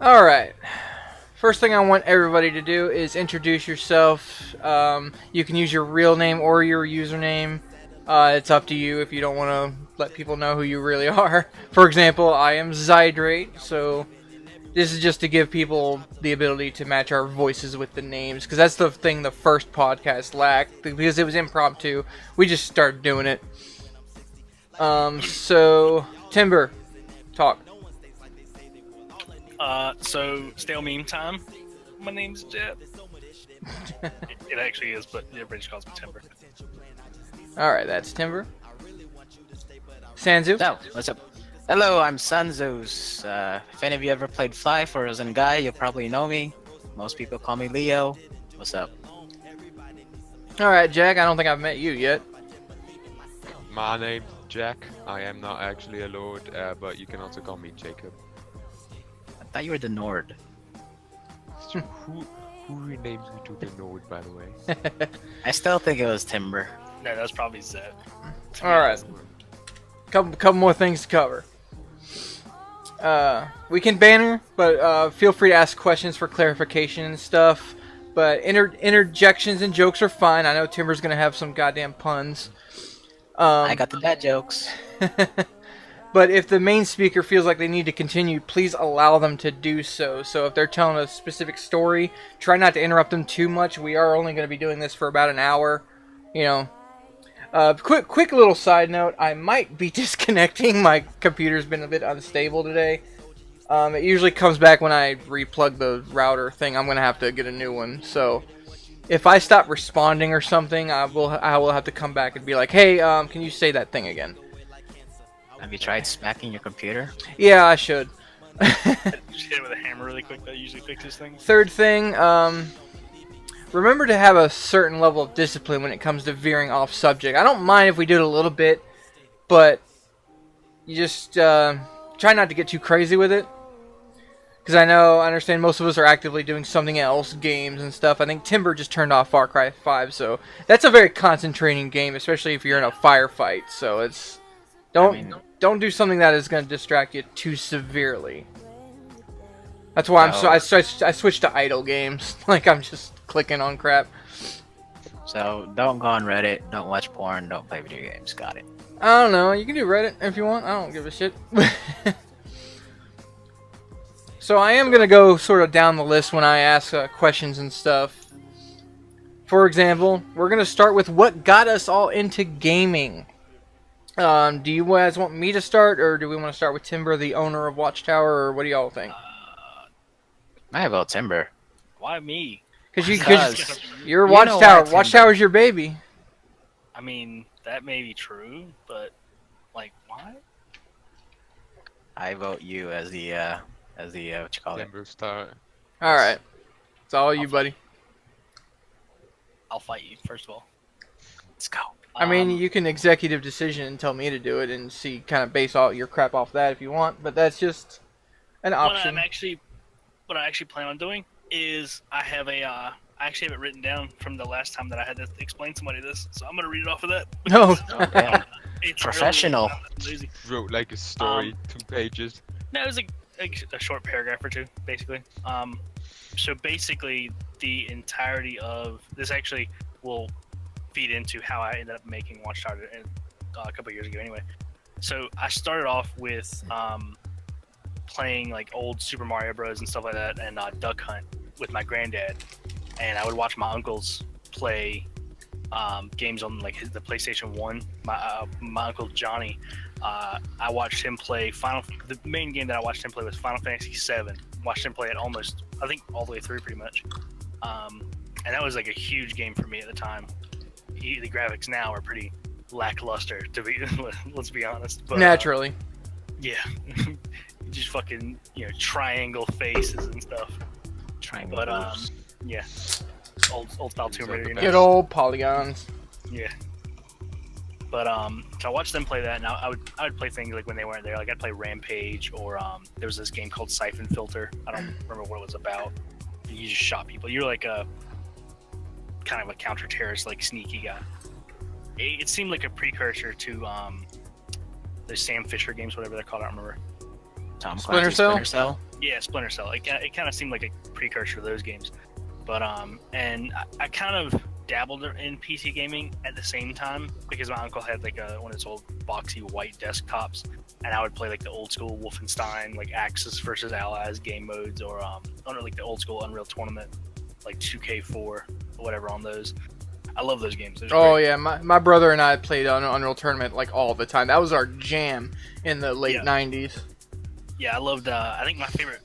All right. First thing I want everybody to do is introduce yourself. You can use your real name or your username. It's up to you if you don't want to let people know who you really are. For example, I am Zydrate, so this is just to give people the ability to match our voices with the names, because that's the thing the first podcast lacked, because it was impromptu. We just started doing it. So Timber, talk. So stale meme time. My name's Jet. It actually is, but everybody just calls me Timber. All right, that's Timber. Sanzu. So, what's up? Hello, I'm Sanzos. If any of you ever played Fly for Frozen Guy, you'll probably know me. Most people call me Leo. What's up? All right, Jack. I don't think I've met you yet. My name's Jack. I am not actually a lord, but you can also call me Jacob. I thought you were the Nord. Who renamed me to the Nord, by the way? I still think it was Timber. No, that's probably Zed. All right. Couple more things to cover. We can banner, but feel free to ask questions for clarification and stuff. But interjections and jokes are fine. I know Timber's gonna have some goddamn puns. I got the dad jokes. But if the main speaker feels like they need to continue, please allow them to do so. So if they're telling a specific story, try not to interrupt them too much. We are only going to be doing this for about an hour. You know. Quick little side note. I might be disconnecting. My computer's been a bit unstable today. It usually comes back when I replug the router thing. I'm going to have to get a new one. So if I stop responding or something, I will have to come back and be like, hey, can you say that thing again? Have you tried smacking your computer? Yeah, I should. Just hit it with a hammer really quick. That usually fixes things. Third thing, remember to have a certain level of discipline when it comes to veering off subject. I don't mind if we do it a little bit, but you just try not to get too crazy with it. Because I understand most of us are actively doing something else, games and stuff. I think Timber just turned off Far Cry 5, so that's a very concentrating game, especially if you're in a firefight. So it's don't do something that is going to distract you too severely. That's why I switched to idle games. Like I'm just clicking on crap. So, don't go on Reddit, don't watch porn, don't play video games. Got it. I don't know. You can do Reddit if you want. I don't give a shit. So I am going to go sort of down the list when I ask questions and stuff. For example, we're going to start with what got us all into gaming. Do you guys want me to start, or do we want to start with Timber, the owner of Watchtower, or what do y'all think? I vote Timber. Why me? Because Because you're you know Watchtower. why, Watchtower's your baby. I mean, that may be true, but like, why? I vote you as the what you call it? Timber Star. All right, it's all you, buddy. I'll fight you first of all. Let's go. I mean, you can executive decision and tell me to do it, and see, kind of base all your crap off that if you want. But that's just an option. What I actually plan on doing is I actually have it written down from the last time that I had to explain somebody this, so I'm gonna read it off of that. No. Oh, damn. It's Professional. Really lazy. Wrote like a story, 2 pages. No, it was a short paragraph or two, basically. So basically, the entirety of this actually will feed into how I ended up making Watchtower a couple years ago. Anyway, so I started off with playing like old Super Mario Bros. And stuff like that, and Duck Hunt with my granddad, and I would watch my uncles play games on like the PlayStation 1. My uncle Johnny, I watched him play the main game that I watched him play was Final Fantasy 7. Watched him play it almost, I think, all the way through pretty much. And that was like a huge game for me at the time. The graphics now are pretty lackluster, to be let's be honest. But, Naturally. Yeah. Just fucking, triangle faces and stuff. Triangle. But yeah. Old style Tomb Raider. Good old polygons. Yeah. But so I watched them play that, and I would play things like when they weren't there. Like I'd play Rampage, or there was this game called Siphon Filter. I don't remember what it was about. You just shot people. You're like a kind of a counter-terrorist, like sneaky guy. It seemed like a precursor to the Sam Fisher games, whatever they're called. I don't remember. Tom Splinter Clancy's Cell? Splinter Cell. Yeah, Splinter Cell. It kind of seemed like a precursor to those games. But and I kind of dabbled in PC gaming at the same time because my uncle had like one of his old boxy white desktops, and I would play like the old school Wolfenstein, like Axis versus Allies game modes, or like the old school Unreal Tournament, like 2K4 or whatever on those. I love those games. Those Oh great. yeah, my brother and I played on Unreal Tournament like all the time. That was our jam in the late Yeah. 90s. Yeah, I loved. I think my favorite.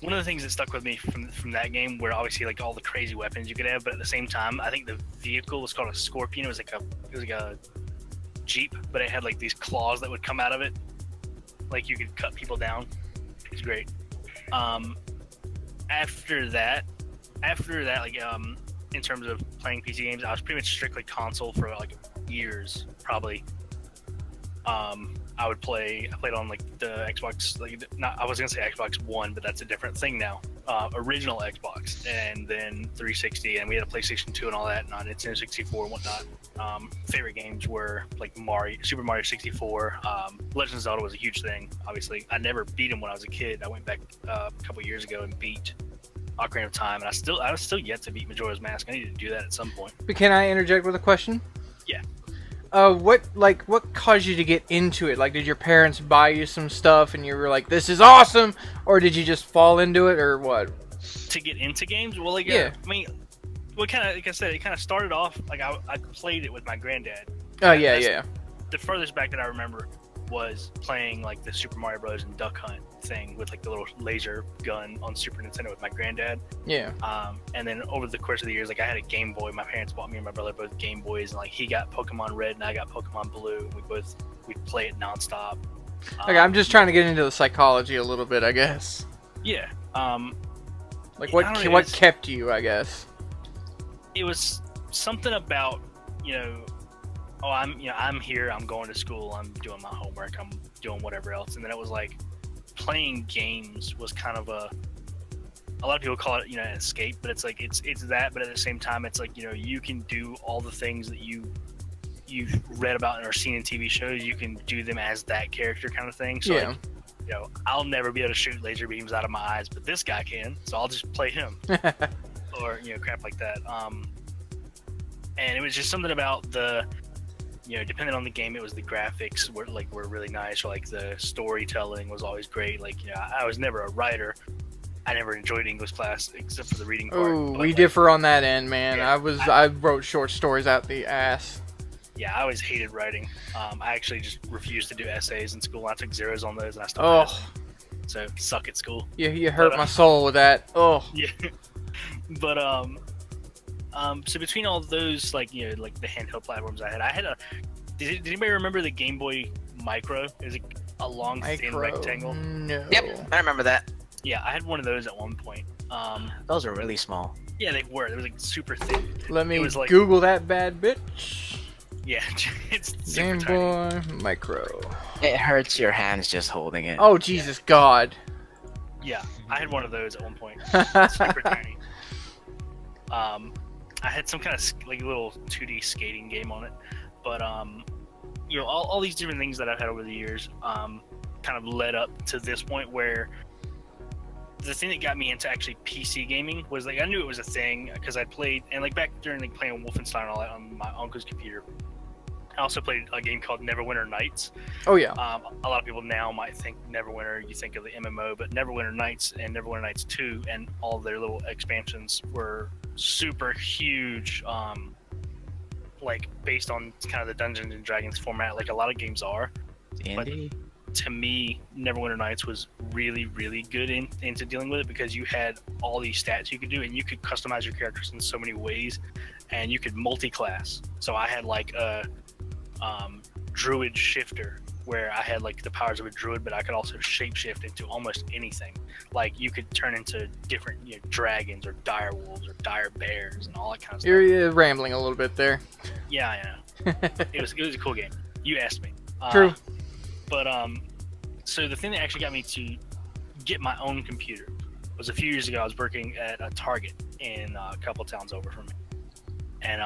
One of the things that stuck with me from that game were obviously like all the crazy weapons you could have, but at the same time, I think the vehicle was called a Scorpion. It was like a Jeep, but it had like these claws that would come out of it, like you could cut people down. It was great. After that, like in terms of playing PC games, I was pretty much strictly console for like years, probably. I played on like the Xbox, like I was gonna say Xbox One, but that's a different thing now. Original Xbox, and then 360, and we had a PlayStation 2 and all that, and on Nintendo 64 and whatnot. Favorite games were like Super Mario 64. Legend of Zelda was a huge thing. Obviously, I never beat him when I was a kid. I went back a couple years ago and beat Ocarina of Time, and I was still yet to beat Majora's Mask. I need to do that at some point. But can I interject with a question? Yeah. What caused you to get into it? Like, did your parents buy you some stuff and you were like, "This is awesome," or did you just fall into it, or what? To get into games, well, like Yeah. I mean, like I said, it kind of started off like I played it with my granddad. Oh yeah, That's yeah. The furthest back that I remember was playing like the Super Mario Bros. And Duck Hunt thing with like the little laser gun on Super Nintendo with my granddad. Yeah. And then over the course of the years, like I had a Game Boy. My parents bought me and my brother both Game Boys, and like he got Pokemon Red and I got Pokemon Blue. We'd play it nonstop. Okay, I'm just trying to get into the psychology a little bit, I guess. Yeah. Like, I don't know, what kept you, I guess? It was something about, I'm here, I'm going to school, I'm doing my homework, I'm doing whatever else. And then it was like playing games was kind of a lot of people call it, an escape, but it's like, it's that, but at the same time, it's like, you can do all the things that you've read about and are seen in TV shows, you can do them as that character kind of thing. So Yeah. like, I'll never be able to shoot laser beams out of my eyes, but this guy can, so I'll just play him. Or crap like that. And it was just something about the, depending on the game, it was the graphics were really nice, or like the storytelling was always great. Like, I was never a writer. I never enjoyed English class except for the reading part. Oh, but, we like, differ on that end, man. Yeah, I wrote short stories out the ass. Yeah, I always hated writing. I actually just refused to do essays in school. I took zeros on those, and I still passed. So suck at school. You hurt But, my soul with that. Oh. Yeah. But so between all those, like the handheld platforms I had a. Did anybody remember the Game Boy Micro? It was a long thin rectangle. No. Yep, I remember that. Yeah, I had one of those at one point. Those are really small. Yeah, they were. They were like super thin. Let me It was like- Google that bad bitch. Yeah, it's super Game tiny. Boy Micro. It hurts your hands just holding it. Oh Jesus God. Yeah, I had one of those at one point. Super tiny. I had some kind of like little 2D skating game on it, but all these different things that I've had over the years kind of led up to this point where the thing that got me into actually PC gaming was like I knew it was a thing because I played, and like back during like playing Wolfenstein and all that on my uncle's computer. I also played a game called Neverwinter Nights. Oh yeah. A lot of people now might think Neverwinter, you think of the MMO, but Neverwinter Nights and Neverwinter Nights 2 and all their little expansions were super huge, like based on kind of the Dungeons and Dragons format, like a lot of games are. D&D? To me, Neverwinter Nights was really, really good into dealing with it because you had all these stats you could do, and you could customize your characters in so many ways, and you could multi-class. So I had like a druid shifter where I had like the powers of a druid, but I could also shapeshift into almost anything. Like you could turn into different dragons or dire wolves or dire bears and all that kind of stuff. You're rambling a little bit there. Yeah, I know. It was a cool game. You asked me. True. But so the thing that actually got me to get my own computer was a few years ago. I was working at a Target in a couple towns over from me, and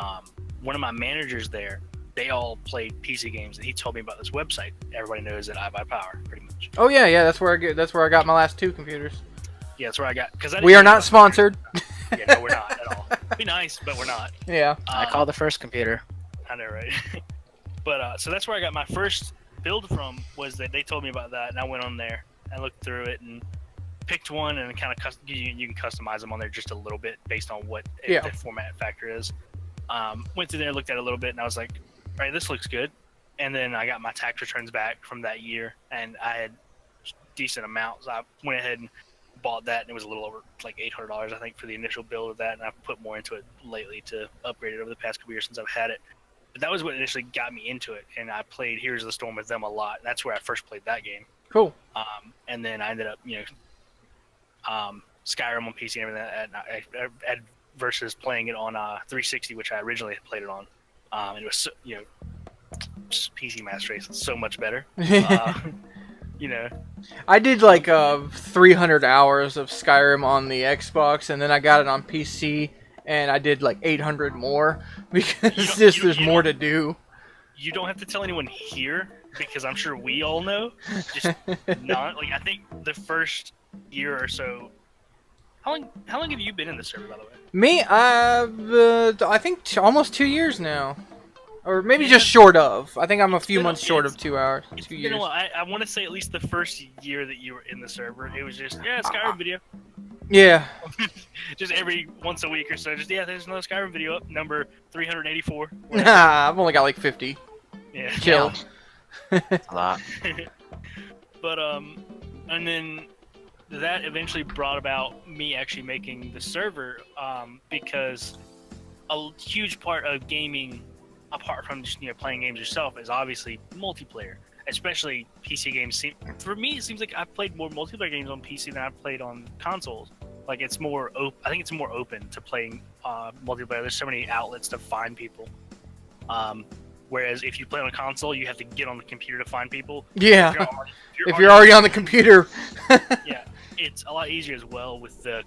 one of my managers there, they all played PC games, and he told me about this website. Everybody knows that I Buy Power, pretty much. Switch. Oh yeah, yeah. That's where I got my last 2 computers. Yeah, that's where I got. Because We are not sponsored. Yeah, no, we're not at all. Be nice, but we're not. Yeah. I called the first computer. I know, right? But so that's where I got my first build from. Was that they told me about that, and I went on there and looked through it and picked one, and kind of you can customize them on there just a little bit based on what the format factor is. Went through there, looked at it a little bit, and I was like, all right, this looks good. And then I got my tax returns back from that year, and I had decent amounts. I went ahead and bought that, and it was a little over like $800, I think, for the initial build of that, and I've put more into it lately to upgrade it over the past couple years since I've had it. But that was what initially got me into it, and I played Heroes of the Storm with them a lot. That's where I first played that game. Cool. And then I ended up, Skyrim on PC and everything, and versus playing it on 360, which I originally had played it on. And it was, just PC Master Race is so much better. I did like 300 hours of Skyrim on the Xbox, and then I got it on PC, and I did like 800 more because there's more to do. You don't have to tell anyone here because I'm sure we all know. Just not like I think the first year or so. How long have you been in the server, by the way? Me, I think almost 2 years now. Or maybe just short of. I think I'm a few months short of 2 hours. 2 years. I want to say at least the first year that you were in the server, it was just Skyrim video. Yeah. Just every once a week or so. Just there's another Skyrim video up, number 384. Nah, I've only got like 50. Yeah. Chill. A lot. But and then that eventually brought about me actually making the server because a huge part of gaming, apart from just playing games yourself, is obviously multiplayer, especially PC games. For me, it seems like I've played more multiplayer games on PC than I've played on consoles. Like it's more I think it's more open to playing multiplayer. There's so many outlets to find people. Whereas if you play on a console, you have to get on the computer to find people. Yeah. If you're already on the computer. Yeah, it's a lot easier as well with the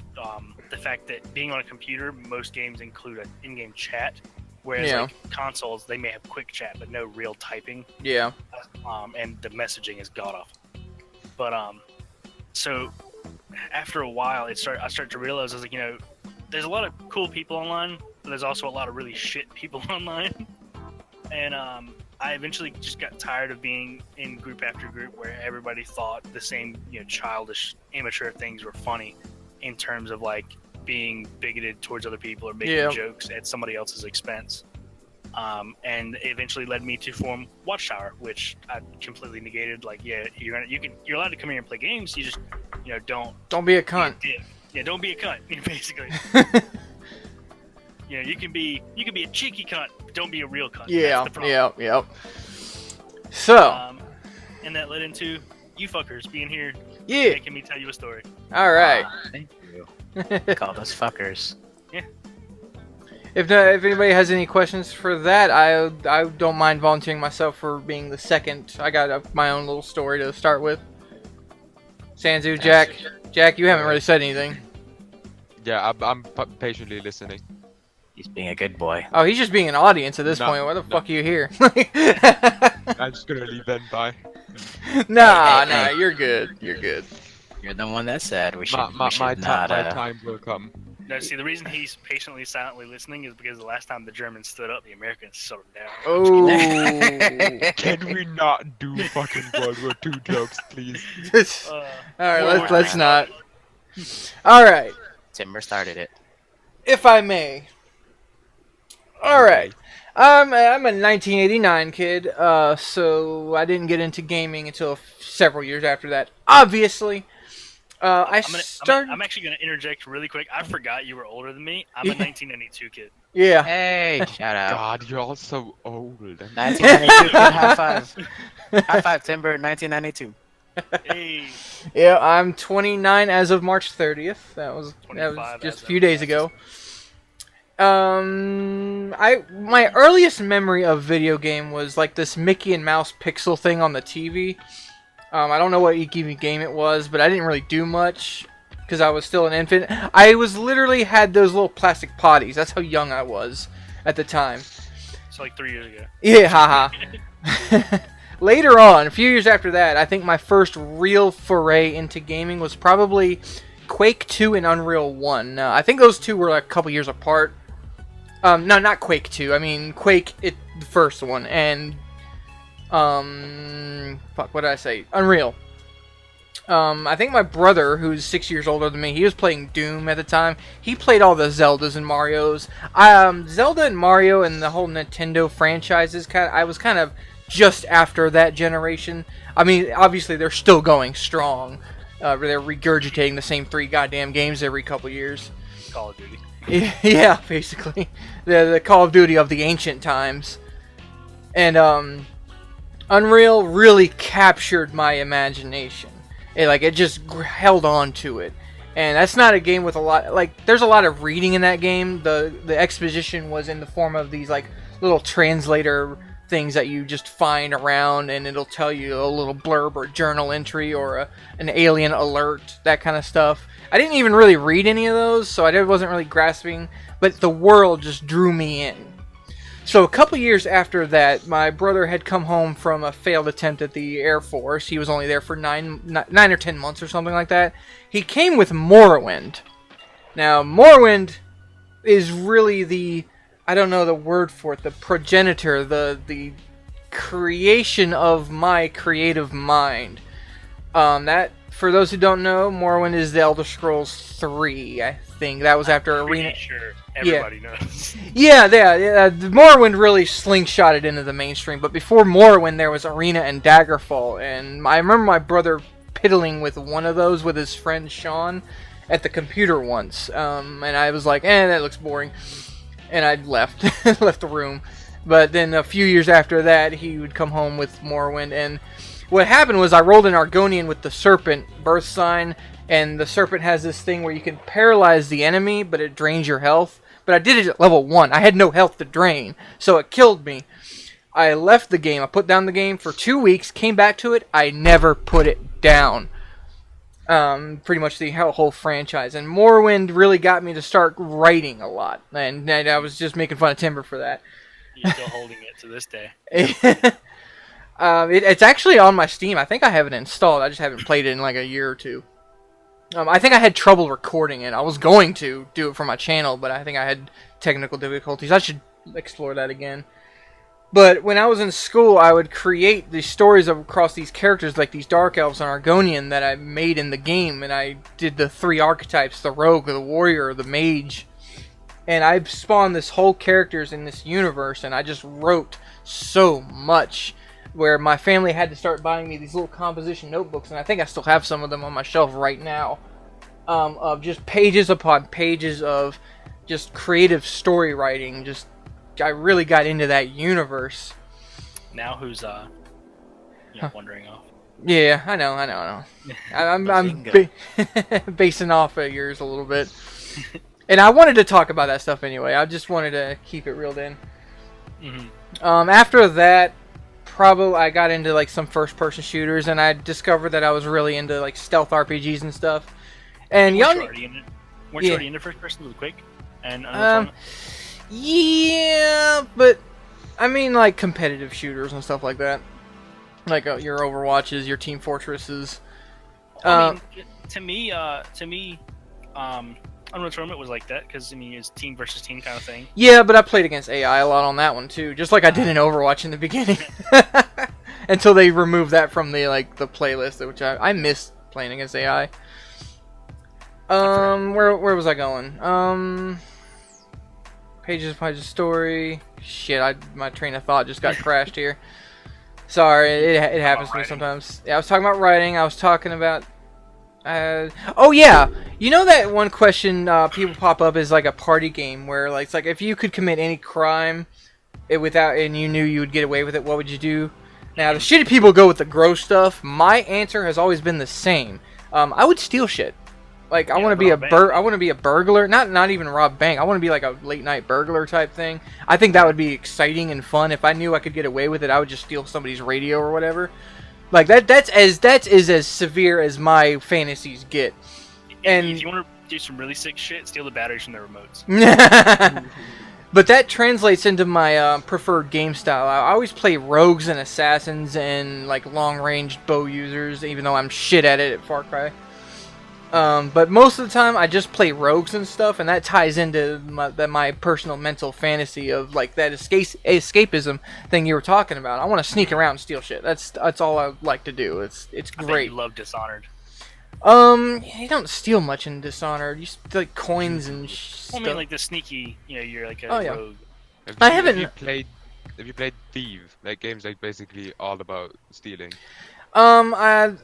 fact that being on a computer, most games include an in-game chat. Whereas like consoles, they may have quick chat but no real typing. Yeah. And the messaging is god awful. But so after a while, I started to realize I was like, there's a lot of cool people online, but there's also a lot of really shit people online. And I eventually just got tired of being in group after group where everybody thought the same, childish, immature things were funny, in terms of like being bigoted towards other people or making jokes at somebody else's expense. And it eventually led me to form Watchtower, which I completely negated. Like, you're allowed to come here and play games. You just, don't be a cunt. Yeah, don't be a cunt, basically. You can be a cheeky cunt, but don't be a real cunt. Yeah. So. And that led into you fuckers being here, Yeah. making me tell you a story. All right. Thank you. Call us fuckers. Yeah. If anybody has any questions for that, I don't mind volunteering myself for being the second. I got my own little story to start with. Sanzu, Jack, you haven't really said anything. Yeah, I'm patiently listening. He's being a good boy. Oh, he's just being an audience at this point. Why the fuck are you here? I'm just gonna leave then. Bye. Nah, you're good. You're good. You're the one that said we should. My not, time will come. No, see, the reason he's patiently, silently listening is because the last time the Germans stood up, the Americans shut them down. Oh. Can we not do fucking World War II jokes, please? All right, let's not. All right, Timber started it. if I may. All right. I'm a 1989 kid, so I didn't get into gaming until several years after that. Obviously, I'm actually going to interject really quick. I forgot you were older than me. I'm a 1992 kid. Yeah. Hey, shout out. God, you're all so old. 1992 kid, high five. High five, Timber. 1992. Hey. Yeah, I'm 29 as of March 30th. That was just a few days ago. My earliest memory of video game was like this Mickey and Mouse pixel thing on the TV. I don't know what game it was, but I didn't really do much because I was still an infant. I literally had those little plastic potties. That's how young I was at the time. So like 3 years ago. Yeah, haha. later on, a few years after that, I think my first real foray into gaming was probably Quake 2 and Unreal 1. Now, I think those two were like a couple years apart. No, not Quake 2. I mean Quake, the first one, and fuck, what did I say? Unreal. I think my brother, who's 6 years older than me, he was playing Doom at the time. He played all the Zeldas and Marios. Zelda and Mario and the whole Nintendo franchises, I was kind of just after that generation. I mean, obviously they're still going strong. They're regurgitating the same 3 goddamn games every couple years. Call of Duty. Yeah, basically. The Call of Duty of the ancient times. And Unreal really captured my imagination. It just held on to it. And that's not a game with a lot... Like, there's a lot of reading in that game. The exposition was in the form of these, like, little translator things that you just find around, and it'll tell you a little blurb or journal entry or an alien alert, that kind of stuff. I didn't even really read any of those, so I wasn't really grasping, but the world just drew me in. So a couple years after that, my brother had come home from a failed attempt at the Air Force. He was only there for 9 or 10 months or something like that. He came with Morrowind. Now, Morrowind is really the... I don't know the word for it, the progenitor, the creation of my creative mind. That, for those who don't know, Morrowind is the Elder Scrolls 3, I think. That was after Arena... Sure, everybody knows. Yeah. Morrowind really slingshotted into the mainstream, but before Morrowind there was Arena and Daggerfall, and I remember my brother piddling with one of those with his friend Sean at the computer once, and I was like, that looks boring. And I left the room. But then a few years after that, he would come home with Morrowind. And what happened was I rolled an Argonian with the Serpent birth sign. And the Serpent has this thing where you can paralyze the enemy, but it drains your health. But I did it at level 1. I had no health to drain, so it killed me. I left the game. I put down the game for 2 weeks, came back to it. I never put it down. Pretty much the whole franchise. And Morrowind really got me to start writing a lot. And I was just making fun of Timber for that. You're still holding it to this day. It's actually on my Steam. I think I have it installed. I just haven't played it in like a year or two. I think I had trouble recording it. I was going to do it for my channel, but I think I had technical difficulties. I should explore that again. But when I was in school, I would create these stories across these characters, like these Dark Elves and Argonian that I made in the game. And I did the 3 archetypes, the Rogue, the Warrior, the Mage. And I spawned this whole characters in this universe, and I just wrote so much, where my family had to start buying me these little composition notebooks, and I think I still have some of them on my shelf right now, of just pages upon pages of just creative story writing. I really got into that universe. Now who's wandering off? Yeah, I know. I'm basing off of yours a little bit. And I wanted to talk about that stuff anyway. I just wanted to keep it reeled in. Mm-hmm. After that, probably I got into like some first-person shooters, and I discovered that I was really into like stealth RPGs and stuff. And Weren't you already into first person with Quake? And yeah, but I mean like competitive shooters and stuff like that, like your Overwatches, your Team Fortresses. I mean, to me, Unreal Tournament was like that because I mean it's team versus team kind of thing. Yeah, but I played against AI a lot on that one too, just like I did in Overwatch in the beginning, until they removed that from the playlist, which I missed playing against AI. Where was I going? Pages story. Shit, my train of thought just got crashed here. Sorry, it happens to me sometimes. Yeah, I was talking about writing. I was talking about... oh yeah, you know that one question people pop up is like a party game where it's like if you could commit any crime and you knew you would get away with it, what would you do? Now the shitty people go with the gross stuff. My answer has always been the same. I would steal shit. Like I want to be I want to be a burglar, not even rob bank. I want to be like a late night burglar type thing. I think that would be exciting and fun. If I knew I could get away with it, I would just steal somebody's radio or whatever. Like that's as severe as my fantasies get. And if you want to do some really sick shit, steal the batteries from the remotes. But that translates into my preferred game style. I always play rogues and assassins and like long-range bow users, even though I'm shit at it at Far Cry. But most of the time, I just play rogues and stuff, and that ties into my personal mental fantasy of like that escapism thing you were talking about. I want to sneak around and steal shit. That's all I like to do. It's I bet great. you love Dishonored. You don't steal much in Dishonored. You steal like coins and Well, I stuff. mean, like the sneaky, you're like a Oh, yeah. rogue. I haven't- Have you played Thief? Like games like basically all about stealing. I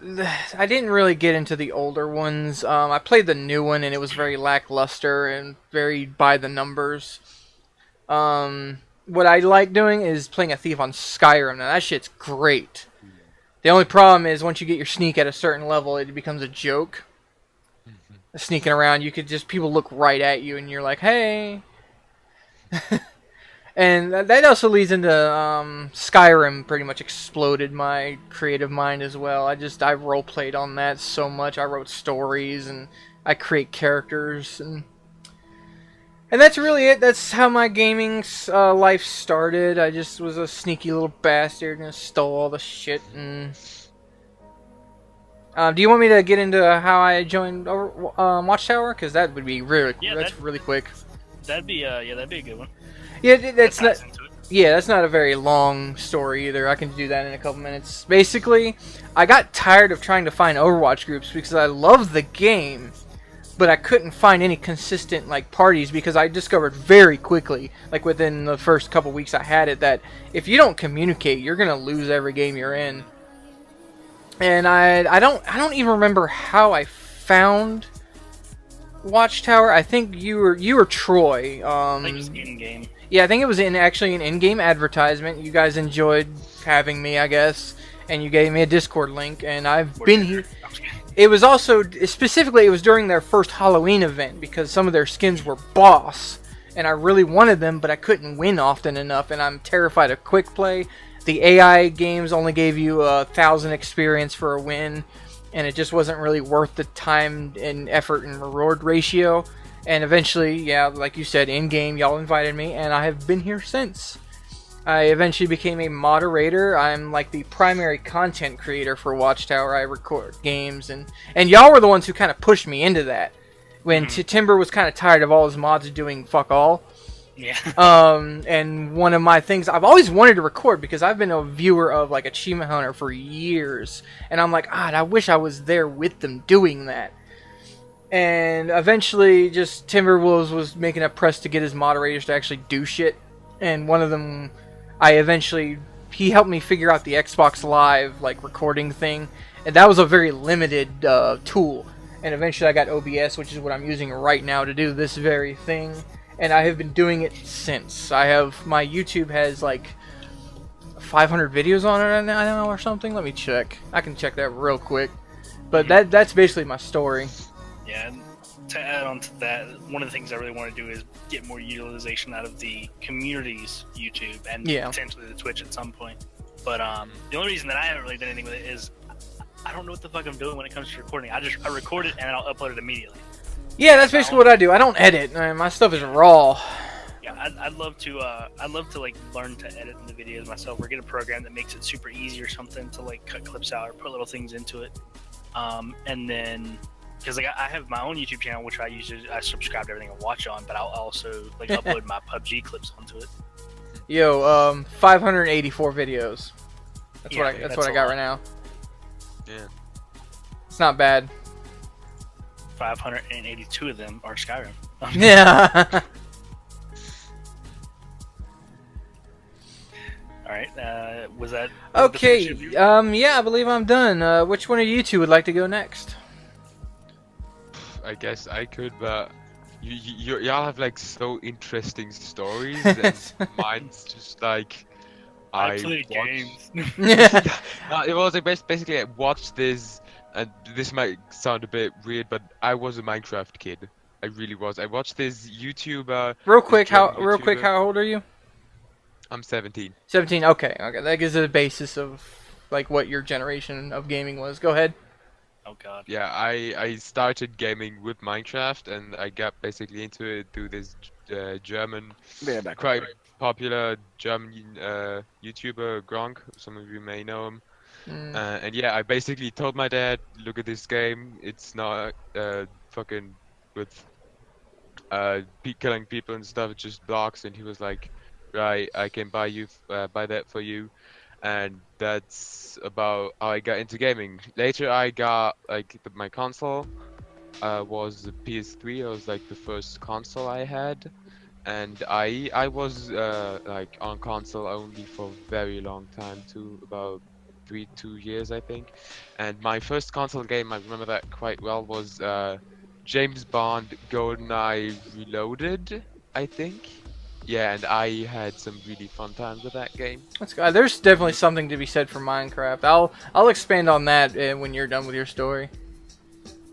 didn't really get into the older ones. I played the new one and it was very lackluster and very by the numbers. What I like doing is playing a thief on Skyrim. Now that shit's great. The only problem is once you get your sneak at a certain level, it becomes a joke. Sneaking around, people look right at you and you're like, hey. And that also leads into Skyrim pretty much exploded my creative mind as well. I roleplayed on that so much. I wrote stories and I create characters and that's really it. That's how my gaming life started. I just was a sneaky little bastard and stole all the shit. And do you want me to get into how I joined Watchtower? Because that would be really really quick. That'd be a good one. Yeah, that's That not. ties into it. Yeah, that's not a very long story either. I can do that in a couple minutes. Basically, I got tired of trying to find Overwatch groups because I love the game, but I couldn't find any consistent like parties because I discovered very quickly, like within the first couple weeks I had it, that if you don't communicate, you're gonna lose every game you're in. And I don't even remember how I found Watchtower. I think you were Troy. I think it was in game. Yeah, I think it was actually an in-game advertisement. You guys enjoyed having me, I guess, and you gave me a Discord link, and I've been here. It was also, specifically, it was during their first Halloween event, because some of their skins were boss, and I really wanted them, but I couldn't win often enough, and I'm terrified of quick play. The AI games only gave you 1,000 experience for a win, and it just wasn't really worth the time and effort and reward ratio. And eventually, yeah, like you said, in-game, y'all invited me, and I have been here since. I eventually became a moderator. I'm like the primary content creator for Watchtower. I record games, and y'all were the ones who kind of pushed me into that. When Timber was kind of tired of all his mods doing fuck all. Yeah. And one of my things, I've always wanted to record because I've been a viewer of like Achievement Hunter for years. And I'm like, I wish I was there with them doing that. And eventually, just Timberwolves was making a press to get his moderators to actually do shit. And one of them, he helped me figure out the Xbox Live, like, recording thing. And that was a very limited tool. And eventually I got OBS, which is what I'm using right now to do this very thing. And I have been doing it since. My YouTube has, like, 500 videos on it now or something. Let me check. I can check that real quick. But that's basically my story. Yeah, and to add on to that, one of the things I really want to do is get more utilization out of the community's YouTube and potentially the Twitch at some point. But the only reason that I haven't really done anything with it is I don't know what the fuck I'm doing when it comes to recording. I record it and then I'll upload it immediately. Yeah, that's basically what I do. I don't edit. My stuff is raw. Yeah, I'd love to like learn to edit the videos myself or get a program that makes it super easy or something to like cut clips out or put little things into it. And then because like I have my own YouTube channel, which I subscribe to everything I watch on, but I'll also like upload my PUBG clips onto it. Yo, 584 videos. That's what I got right now. Yeah. It's not bad. 582 of them are Skyrim. Yeah. All right. Was that okay? Yeah, I believe I'm done. Which one of you two would like to go next? I guess I could, but y'all have like so interesting stories, and mine's just like I play games. It was like basically I watched this, and this might sound a bit weird, but I was a Minecraft kid. I really was. I watched this YouTuber. Real quick, German how YouTuber. old are you? I'm 17. 17. Okay. That gives it a basis of like what your generation of gaming was. Go ahead. Oh god. Yeah, I started gaming with Minecraft, and I got basically into it through this German, Yeah, back quite popular German YouTuber Gronk. Some of you may know him. Mm. And yeah, I basically told my dad, look at this game. It's not fucking with killing people and stuff. It's just blocks. And he was like, right, I can buy that for you. And that's about how I got into gaming. Later, I got like my console was the PS3. It was like the first console I had, and I was like on console only for a very long time too, about 2 years I think. And my first console game, I remember that quite well, was James Bond GoldenEye Reloaded, I think. Yeah, and I had some really fun times with that game. That's good. There's definitely something to be said for Minecraft. I'll expand on that when you're done with your story.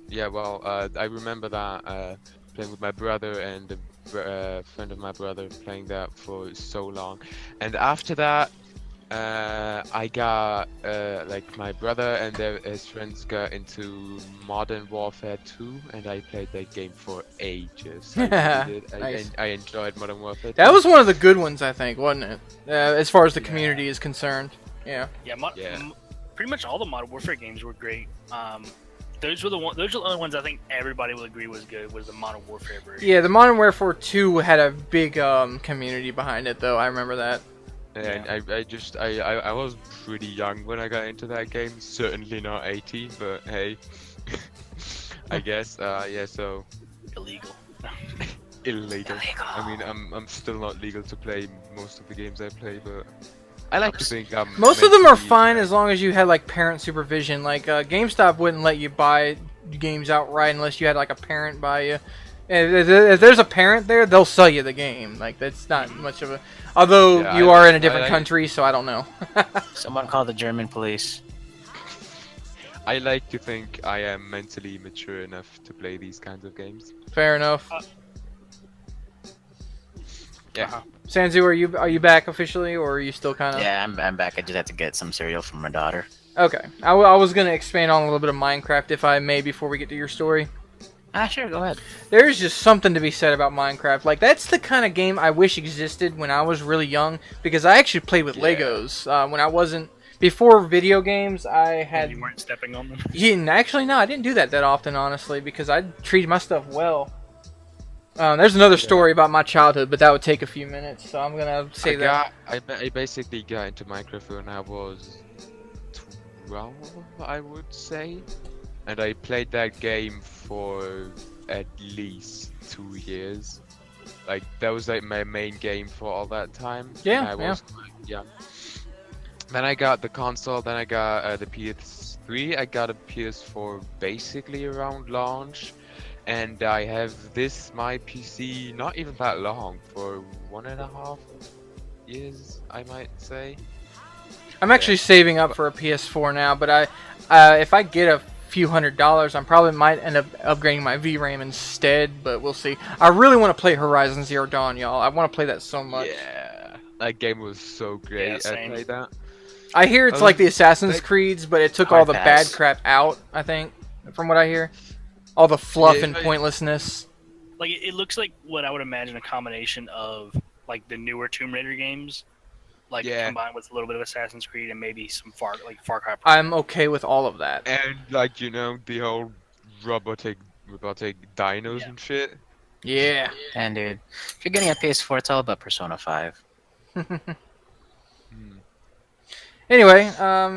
Yeah, well, I remember that playing with my brother and a friend of my brother, playing that for so long. And after that, I got like my brother and his friends got into Modern Warfare 2, and I played that game for ages. I really did. Nice. I enjoyed Modern Warfare 2. That was one of the good ones, I think, wasn't it? As far as the community is concerned. Yeah. Yeah, Yeah. pretty much all the Modern Warfare games were great. Those were the only ones I think everybody will agree was good. Was the Modern Warfare version? Yeah, the Modern Warfare 2 had a big community behind it, though. I remember that. And I was pretty young when I got into that game. Certainly not 18, but hey, I guess yeah. So Illegal. illegal. I mean, I'm still not legal to play most of the games I play, but I like to think I'm. Most of them are mentally- fine as long as you had like parent supervision. Like GameStop wouldn't let you buy games outright unless you had like a parent buy you. If there's a parent there, they'll sell you the game. Like that's not much of a. Although Yeah, you are in a different country, so I don't know. Someone call the German police. I like to think I am mentally mature enough to play these kinds of games. Fair enough. Yeah. Sanzu, are you back officially, or are you still kind of? Yeah, I'm back. I just had to get some cereal from my daughter. Okay. I was gonna expand on a little bit of Minecraft, if I may, before we get to your story. Ah, sure, go ahead. There's just something to be said about Minecraft. Like, that's the kind of game I wish existed when I was really young, because I actually played with Yeah. Legos when I wasn't. Before video games, I had. You weren't stepping on them. Yeah, actually, no, I didn't do that often, honestly, because I treated my stuff well. There's another story about my childhood, but that would take a few minutes, so I'm gonna say that. I basically got into Minecraft when I was 12, I would say, and I played that game for at least 2 years. Like that was like my main game for all that time. Yeah, and I was yeah. Then I got the console. Then I got the PS3. I got a PS4 basically around launch. And I have my PC not even that long, for 1.5 years, I might say. I'm actually saving up for a PS4 now, but if I get a few $100s, I probably might end up upgrading my VRAM instead, but we'll see. I really want to play Horizon Zero Dawn, y'all. I want to play that so much. Yeah, that game was so great. Yeah, I same. played that. I hear it's like the Assassin's Creeds, but it took all the Hard bad pass. crap out, I think, from what I hear. All the fluff Yeah, and pointlessness. Like it looks like what I would imagine a combination of like the newer Tomb Raider games, like Yeah. combined with a little bit of Assassin's Creed and maybe some Far Cry. I'm okay with all of that. And like the whole robotic dinos Yeah. and shit. Yeah. And dude, if you're getting a PS4, it's all about Persona 5. Hmm. Anyway,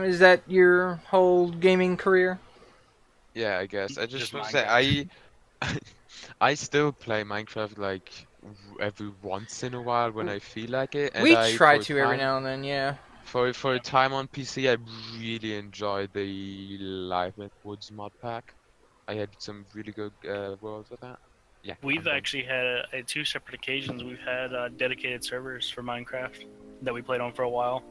is that your whole gaming career? Yeah, I guess. I just Just want to say I still play Minecraft like every once in a while when I feel like it. And We I, try for to every time- now and then, yeah. For a time on PC, I really enjoyed the Live at Woods mod pack. I had some really good worlds with that. Yeah. We've I'm done. actually had at 2 separate occasions we've had dedicated servers for Minecraft that we played on for a while,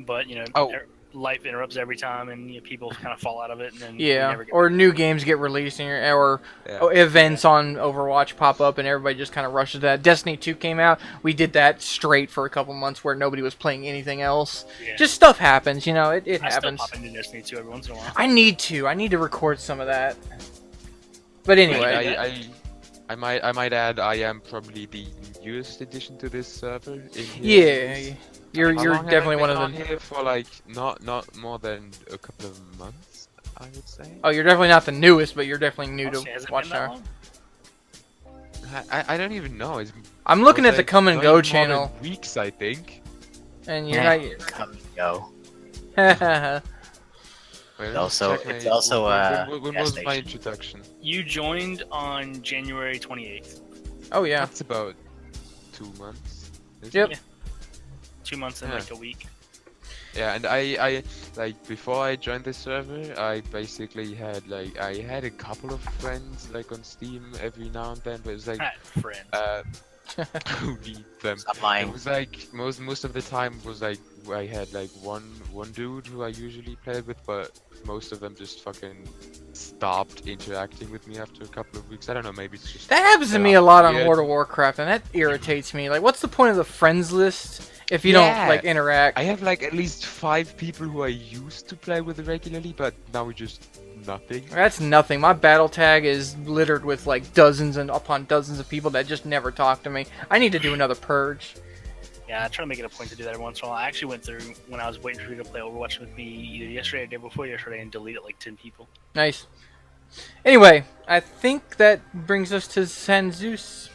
but Oh. life interrupts every time and people kind of fall out of it and then we Yeah, never get or new games get released or Yeah. events on Overwatch pop up and everybody just kind of rushes that. Destiny 2 came out. We did that straight for a couple months where nobody was playing anything else. Yeah. Just stuff happens, it I still happens. pop into Destiny 2 every once in a while. I need to record some of that. But anyway, Right. I might add I am probably the newest addition to this server in here. Yeah, you're How you're long have I definitely been one of on the. here for like not more than a couple of months, I would say. Oh, you're definitely not the newest, but you're definitely new Honestly, to has it been that Watchtower. long? I don't even know. I'm I looking was at the like, Come and not Go even more than channel, weeks, I think. and you're Come and go. not. Wait, It's let me also check my- it's also when gas was my station. introduction? You joined on January 28th. Oh yeah. That's about 2 months. Is Yep. it? 2 months and Yeah. like a week. Yeah, and I like before I joined the server, I basically had I had a couple of friends like on Steam every now and then, but it was like Friends. who need them? Stop It lying. was like most of the time was like I had like one dude who I usually played with, but most of them just fucking stopped interacting with me after a couple of weeks. I don't know, maybe it's just That happens to they're me a lot on weird. World of Warcraft, and that irritates me. Like, what's the point of the friends list if you Yeah. don't like interact? I have like at least 5 people who I used to play with regularly, but now we just nothing. That's nothing. My battle tag is littered with like dozens and upon dozens of people that just never talk to me. I need to do another purge. Yeah, I try to make it a point to do that every once in a while. I actually went through when I was waiting for you to play Overwatch with me either yesterday or the day before yesterday and deleted like 10 people. Nice. Anyway, I think that brings us to Sanzus.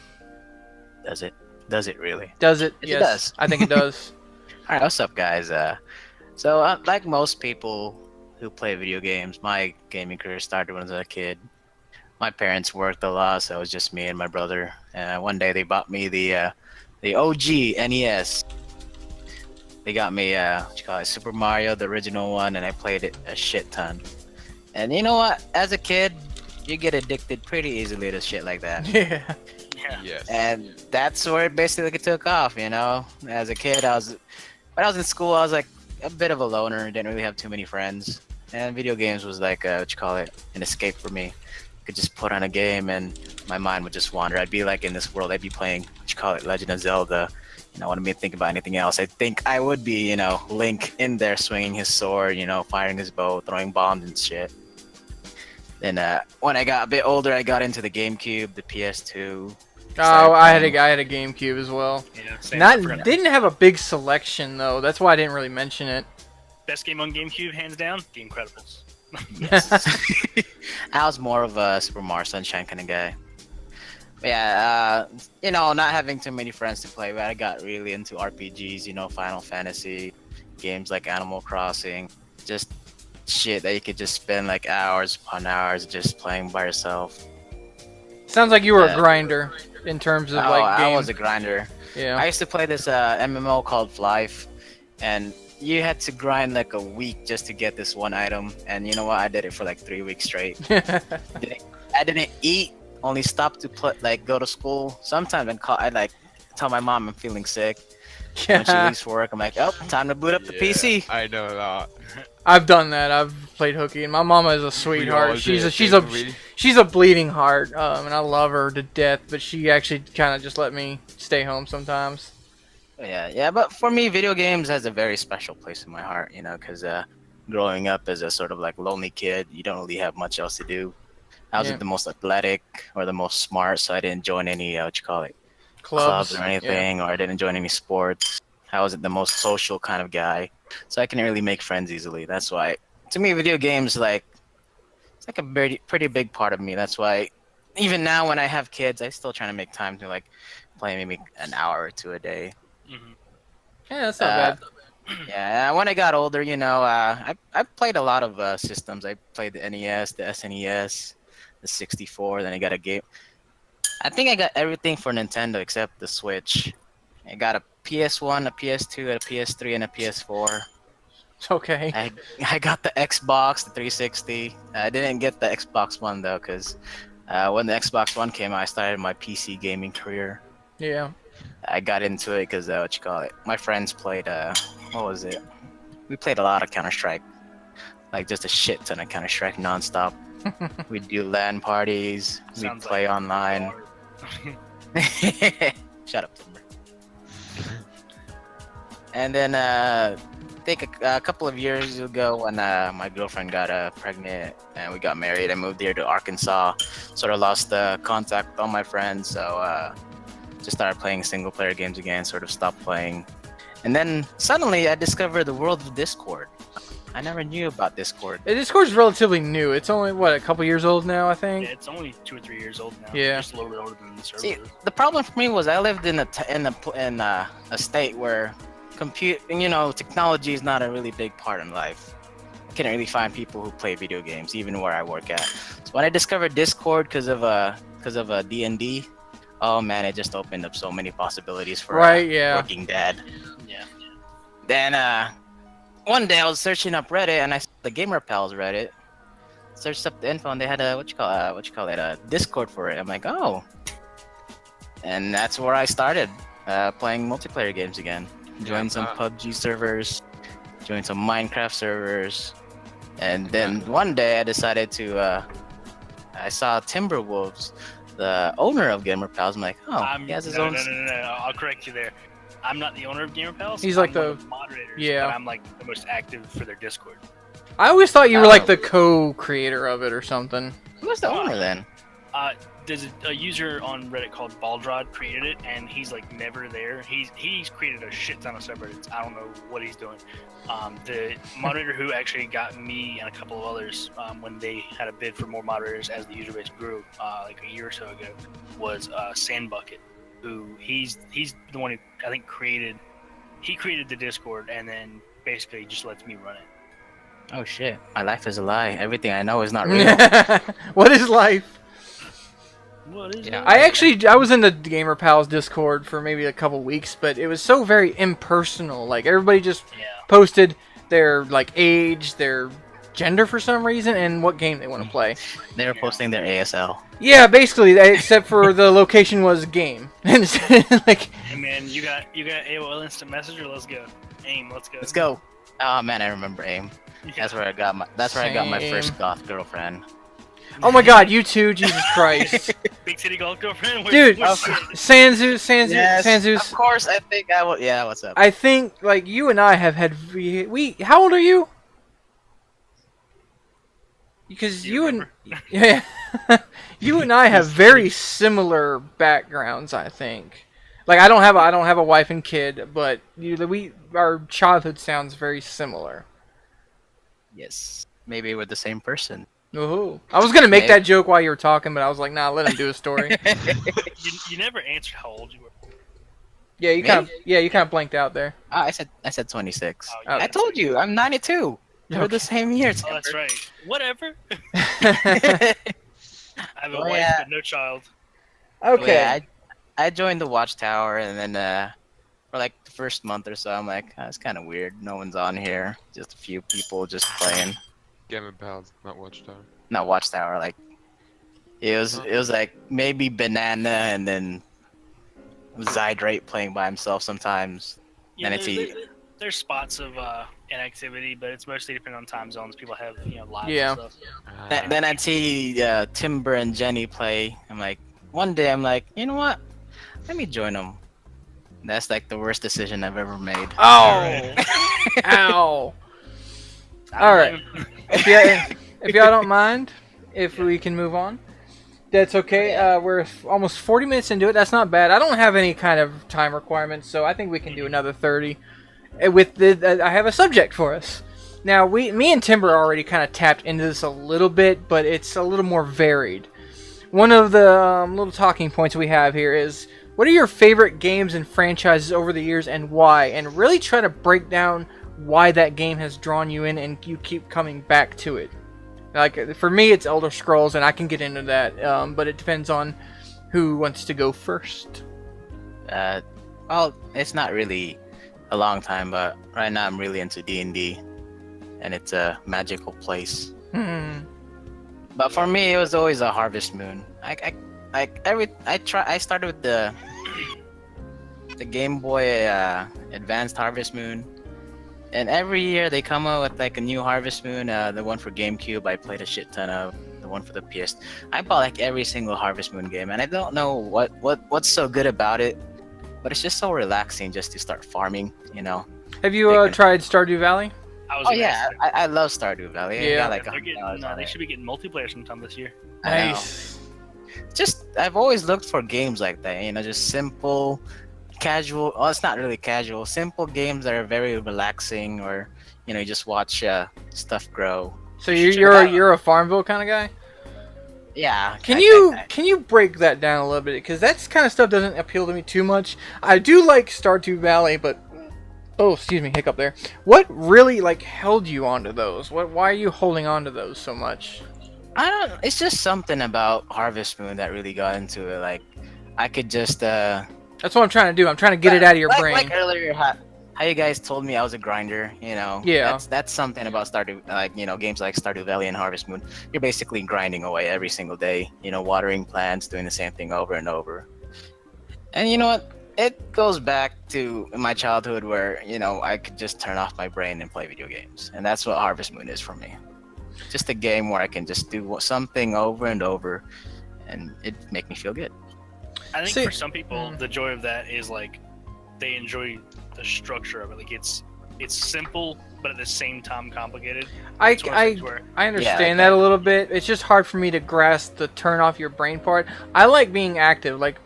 Does it? Does it really? Does it? Yes, it Yes, does. I think it does. All right, what's up, guys? So like most people who play video games, my gaming career started when I was a kid. My parents worked a lot, so it was just me and my brother. And one day they bought me the OG NES. They got me what you call it, Super Mario, the original one, and I played it a shit ton. And you know what? As a kid, you get addicted pretty easily to shit like that. Yeah. Yeah. Yes. And that's where it basically took off, you know. As a kid, when I was in school, I was like a bit of a loner, didn't really have too many friends, and video games was like what you call it, an escape for me. I could just put on a game and my mind would just wander. I'd be like in this world. I'd be playing what you call it, Legend of Zelda. You know, I wouldn't be thinking about anything else. I think I would be, you know, Link in there swinging his sword, you know, firing his bow, throwing bombs and shit. Then when I got a bit older, I got into the GameCube, the PS2. Oh, I had a GameCube as well. Yeah, same. I forgot. Not didn't have a big selection though. That's why I didn't really mention it. Best game on GameCube, hands down, The Incredibles. Yes. I was more of a Super Mario Sunshine kind of guy. But yeah, you know, not having too many friends to play with, I got really into RPGs, you know, Final Fantasy, games like Animal Crossing, just shit that you could just spend like hours upon hours just playing by yourself. Sounds like you were a Yeah. grinder in terms of Oh, like I game. was a grinder. Yeah. I used to play this MMO called Life, and you had to grind like a week just to get this one item. And you know what? I did it for like 3 weeks straight. I didn't eat. Only stopped to go to school. Sometimes I'd like tell my mom I'm feeling sick. When she leaves for work, I'm like, oh, time to boot up the PC. I know that. I've done that. I've played hooky, and my mama is a We all sweetheart. did, She's a bleeding heart, and I love her to death. But she actually kind of just let me stay home sometimes. Yeah. But for me, video games has a very special place in my heart. You know, because growing up as a sort of like lonely kid, you don't really have much else to do. I wasn't the most athletic or the most smart, so I didn't join any what you call it, clubs or anything, or I didn't join any sports. I wasn't the most social kind of guy, so I couldn't really make friends easily. That's why, to me, video games it's like a pretty big part of me. That's why, even now when I have kids, I still trying to make time to like play maybe an hour or two a day. Mm-hmm. Yeah, that's not bad. Yeah, when I got older, you know, I played a lot of systems. I played the NES, the SNES, the 64. Then I got a game. I think I got everything for Nintendo except the Switch. I got a PS1, a PS2, a PS3, and a PS4. Okay. I got the Xbox, the 360. I didn't get the Xbox One though, because when the Xbox One came out, I started my PC gaming career. Yeah. I got into it because what you call it? My friends played what was it? We played a lot of Counter-Strike, like just a shit ton of Counter-Strike nonstop. We'd do LAN parties. We'd Sounds play like online. Shut up, Timber. And then I think a couple of years ago when my girlfriend got pregnant and we got married, I moved here to Arkansas. Sort of lost contact with all my friends, so just started playing single player games again. Sort of stopped playing, and then suddenly I discovered the world of Discord. I never knew about Discord. Discord's relatively new. It's only what, a couple years old now, I think. Yeah, it's only 2 or 3 years old now. Yeah. Just a little bit older than the server. See, the problem for me was I lived in a state where technology is not a really big part in life. I can't really find people who play video games, even where I work at. So when I discovered Discord because of D&D, oh man, it just opened up so many possibilities for Right, yeah. working dad. Yeah. Then one day I was searching up Reddit and I saw the Gamer Pals Reddit. Searched up the info and they had a a Discord for it. I'm like, oh, and that's where I started playing multiplayer games again. Joined some PUBG servers, joined some Minecraft servers, and then one day I decided to. I saw Timberwolves, the owner of Gamer Pals. I'm like, oh, he has his own. No. I'll correct you there. I'm not the owner of Gamer Pals. He's like I'm one the- of the moderators. yeah. But I'm like the most active for their Discord. I always thought you were like the co-creator of it or something. Who's the owner then? There's a user on Reddit called Baldrod created it, and he's like never there. He's created a shit ton of subreddits. I don't know what he's doing. The moderator who actually got me and a couple of others when they had a bid for more moderators as the user base grew, like a year or so ago, was Sandbucket, who he's the one who I think created the Discord and then basically just lets me run it. Oh shit, my life is a lie. Everything I know is not real. What is life? What is Yeah. it? I was in the Gamer Pals Discord for maybe a couple weeks, but it was so very impersonal. Like everybody just Yeah. posted their like age, their gender for some reason, and what game they want to play. They were posting their ASL. Yeah, basically, except for the location was game. And it's like, Hey man, you got AOL Instant Messenger. Let's go. AIM. Let's go. Let's go. Oh man, I remember AIM. Yeah. That's where I got my Same. first goth girlfriend. oh my God, you too, Jesus Christ, Big City Golf girlfriend. Dude. Where's Sanzu. Of course, I think I will. Yeah, what's up? I think like you and I have had we. How old are you? Because Do you yeah, you and I have very similar backgrounds. I think. Like I don't have a wife and kid, but our childhood sounds very similar. Yes, maybe we're the same person. Ooh. I was gonna make Maybe. that joke while you were talking, but I was like, nah, let him do a story. You never answered how old you were. Yeah, you kind of blanked out there. Oh, I said 26. Oh, yeah. I told you, I'm 92. We're Okay. the same year. Oh, that's right. Whatever. right. I have a Oh, wife yeah. but no child. Okay. Yeah, I joined the Watchtower, and then for like the first month or so, I'm like, oh, it's kind of weird. No one's on here. Just a few people just playing. Game and Pals, not Watchtower. Not Watchtower. Like it was like maybe Banana, and then Zydrate playing by himself sometimes. Yeah, And it's there's spots of inactivity, but it's mostly depending on time zones. People have lives Yeah. and stuff. Then I'd see Timber and Jenny play. I'm like, one day I'm like, you know what? Let me join them. That's like the worst decision I've ever made. Oh. Ow. All right. If y'all don't mind, if we can move on, that's okay. We're almost 40 minutes into it. That's not bad. I don't have any kind of time requirements, so I think we can do another 30. I have a subject for us. Now, me and Timber already kind of tapped into this a little bit, but it's a little more varied. One of the little talking points we have here is, what are your favorite games and franchises over the years and why? And really try to break down why that game has drawn you in and you keep coming back to it. Like, for me, it's Elder Scrolls, and I can get into that, but it depends on who wants to go first. Well, it's not really a long time, but right now I'm really into D&D, and it's a magical place. But for me, it was always a Harvest Moon. I started with the Game Boy Advanced Harvest Moon, and every year they come out with like a new Harvest Moon. The one for GameCube, I played a shit ton of. The one for the PS, I bought like every single Harvest Moon game, and I don't know what's so good about it, but it's just so relaxing just to start farming. Have you tried Stardew Valley? I was Oh gonna yeah, ask I love Stardew Valley. I Yeah. got like that. They're getting, $100 on they it. should be getting multiplayer sometime this year. I know. Nice. just I've always looked for games like that. Just simple, casual. Oh, it's not really casual. Simple games that are very relaxing, or you just watch stuff grow. So You you're should check you're it a, out. you're a Farmville kind of guy. Yeah, Can you break that down a little bit? Because that's kind of stuff doesn't appeal to me too much. I do like Stardew Valley, but oh, excuse me, hiccup there. What really like held you onto those? Why are you holding on to those so much? I don't. It's just something about Harvest Moon that really got into it. Like, I could just That's what I'm trying to do. I'm trying to get it out of your brain. Like earlier, how you guys told me I was a grinder. Yeah. That's something about Stardew, like games like Stardew Valley and Harvest Moon. You're basically grinding away every single day. Watering plants, doing the same thing over and over. And you know what? It goes back to my childhood where I could just turn off my brain and play video games, and that's what Harvest Moon is for me. Just a game where I can just do something over and over, and it make me feel good. I think See- for some people, the joy of that is like they enjoy the structure of it. Like it's simple, but at the same time complicated. It's one of those things where I understand Yeah, that a little bit. It's just hard for me to grasp the turn off your brain part. I like being active. Like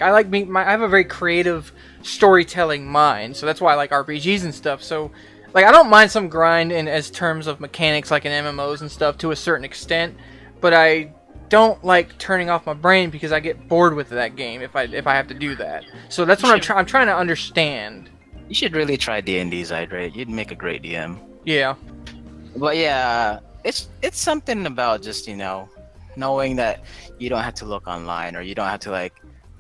I like being. I have a very creative storytelling mind, so that's why I like RPGs and stuff. So, like, I don't mind some grind in as terms of mechanics, like in MMOs and stuff, to a certain extent. But I don't like turning off my brain because I get bored with that game if I have to do that. So that's what I'm trying to understand. You should really try D&D, Zydrate. You'd make a great DM. Yeah. But yeah, it's something about just knowing that you don't have to look online, or you don't have to like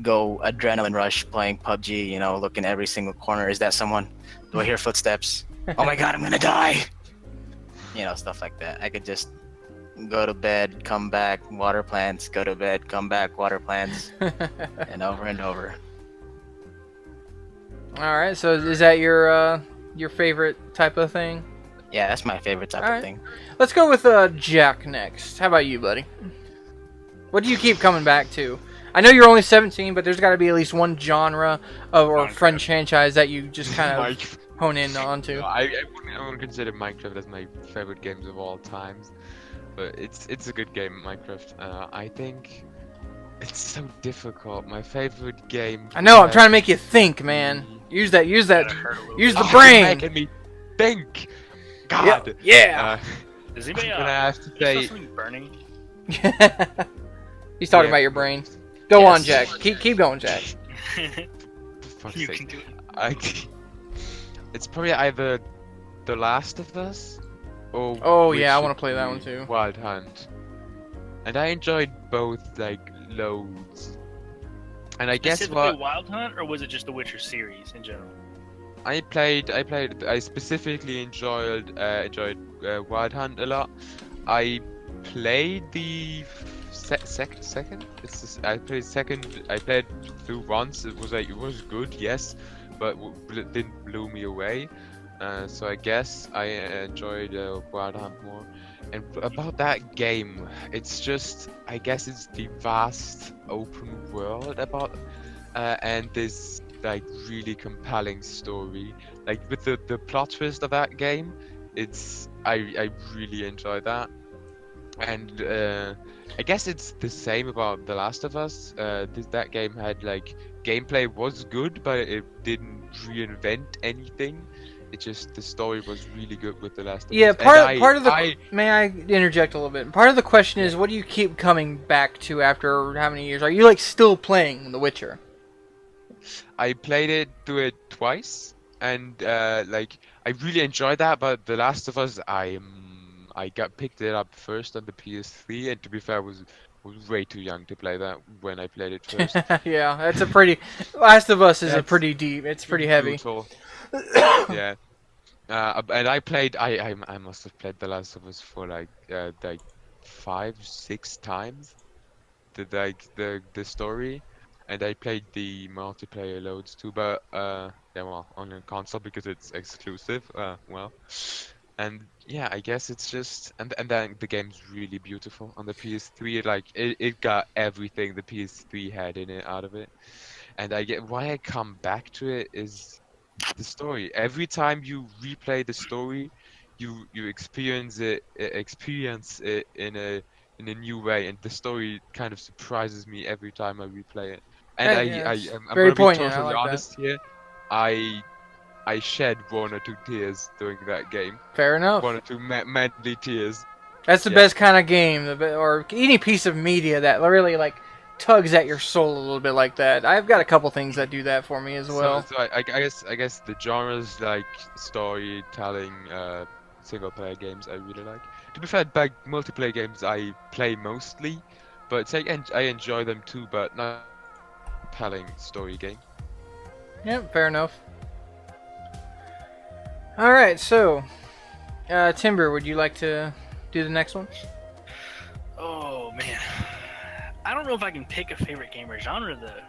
go adrenaline rush playing PUBG. Looking every single corner. Is that someone? Do I hear footsteps? Oh my god, I'm gonna die! Stuff like that. I could just go to bed, come back, water plants. Go to bed, come back, water plants, and over and over. All right. So is that your favorite type of thing? Yeah, that's my favorite type All right. of thing. Let's go with Jack next. How about you, buddy? What do you keep coming back to? I know you're only 17, but there's got to be at least one genre or Minecraft. franchise that you just kind of Minecraft. hone in onto. I wouldn't consider Minecraft as my favorite games of all times, but it's a good game, Minecraft. I think it's so difficult. My favorite game. I know. I'm trying to make you think, man. Use that. Use Gotta hurt a little Use bit. the brain. Making me think. Yeah. God. Yeah. Does I'm anybody? gonna have to Is say. there something burning? He's talking Yeah. about your brain. Go on, Jack. Yes. Keep going, Jack. For fuck's You sake. can do it. It's probably either The Last of Us or Oh, yeah, I Witcher wanna play that one 3 too. Wild Hunt. And I enjoyed both like loads. And I guess Specifically what Wild Hunt, or was it just the Witcher series in general? I specifically enjoyed Wild Hunt a lot. I played the second. I played second. I played through once. It was good, yes, but it didn't blow me away. So I guess I enjoyed Wild Hunt more. And about that game, it's just I guess it's the vast open world and this like really compelling story. Like with the plot twist of that game, I really enjoy that. And I guess it's the same about The Last of Us. That game had like gameplay was good, but it didn't reinvent anything. It just the story was really good with The Last of Yeah, Us. part of the may I interject a little bit? Part of the question is, what do you keep coming back to after how many years? Are you like still playing The Witcher? I played it through it twice, and like I really enjoyed that. But The Last of Us, I got picked it up first on the PS3, and to be fair, I was way too young to play that when I played it first. Yeah, that's a pretty. Last of Us is a That's pretty deep. It's pretty heavy. Brutal. Yeah. And I must have played The Last of Us for like 5-6 times. The story, and I played the multiplayer loads too, but yeah, well, on a console because it's exclusive. Well, and yeah, I guess it's just and then the game's really beautiful on the PS3. Like it got everything the PS3 had in it out of it, and I get why I come back to it is the story. Every time you replay the story, you experience it in a in a new way, and the story kind of surprises me every time I replay it. And Yeah, it's I'm very gonna be poignant. I totally like that. honest here. I I shed 1 or 2 tears during that game. Fair enough. 1 or 2 manly tears. That's the Yeah. best kind of game, or any piece of media that really like tugs at your soul a little bit like that. I've got a couple things that do that for me as well. So I guess the genres like storytelling, single player games I really like. To be fair, like multiplayer games I play mostly, but it's like I enjoy them too, but not compelling story game. Yeah, fair enough. All right, so Timber, would you like to do the next one? Oh man, I don't know if I can pick a favorite game or genre though.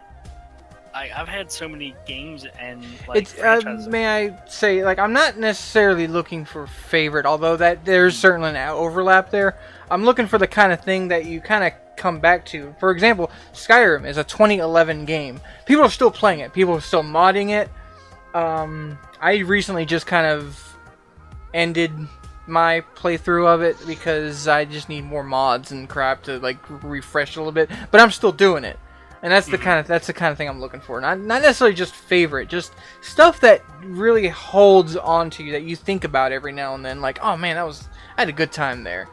I've had so many games and like It's franchises. may I say, like, I'm not necessarily looking for favorite, although that there's certainly an overlap there. I'm looking for the kind of thing that you kind of come back to. For example, Skyrim is a 2011 game. People are still playing it. People are still modding it. I recently just kind of ended my playthrough of it because I just need more mods and crap to like refresh a little bit. But I'm still doing it. And that's the kind of thing I'm looking for. Not necessarily just favorite, just stuff that really holds on to you that you think about every now and then. Like, oh man, I had a good time there.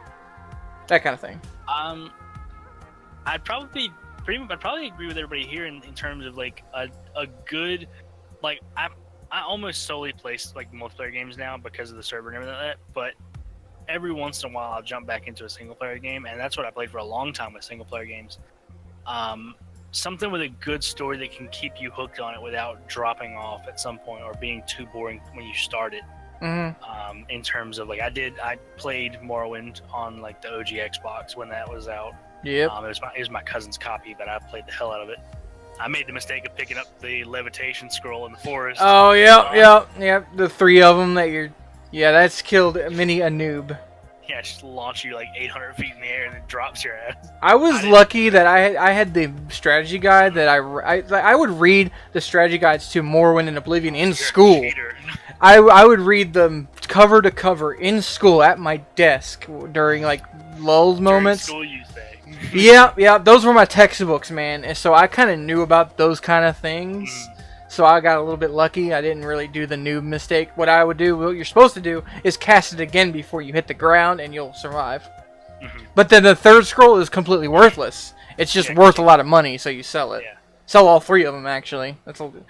That kind of thing. I'd probably agree with everybody here in terms of like a good, like I almost solely play like multiplayer games now because of the server and everything like that. But every once in a while I'll jump back into a single player game, and that's what I played for a long time with single player games. Something with a good story that can keep you hooked on it without dropping off at some point or being too boring when you start it. Mm-hmm. In terms of like I played Morrowind on like the OG Xbox when that was out. Yep. It was my cousin's copy, but I played the hell out of it. I made the mistake of picking up the levitation scroll in the forest. Oh, yep. The 3 of them that you're... Yeah, that's killed many a noob. Yeah, it just launch you like 800 feet in the air and then drops your ass. I was lucky that I had the strategy guide that I would read the strategy guides to Morrowind and Oblivion in You're a school. cheater. I would read them cover to cover in school at my desk during like lull moments. During school, you say. Yeah, those were my textbooks, man. And so I kind of knew about those kind of things. So I got a little bit lucky. I didn't really do the noob mistake. What I would do, what you're supposed to do, is cast it again before you hit the ground, and you'll survive. But then the 3rd scroll is completely worthless. It's just worth a lot of money, so you sell it. Yeah. Sell all 3 of them, actually.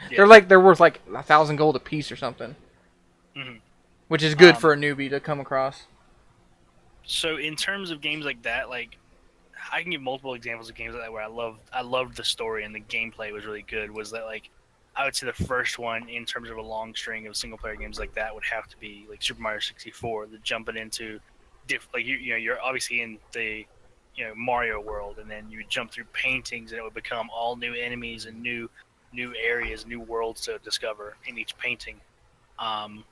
They're worth like 1,000 gold a piece or something, which is good for a newbie to come across. So in terms of games like that, like I can give multiple examples of games like that where I loved the story and the gameplay was really good. Was that like I would say the first one in terms of a long string of single player games like that would have to be like Super Mario 64. The jumping into like you're obviously in the Mario world, and then you would jump through paintings and it would become all new enemies and new areas, new worlds to discover in each painting. And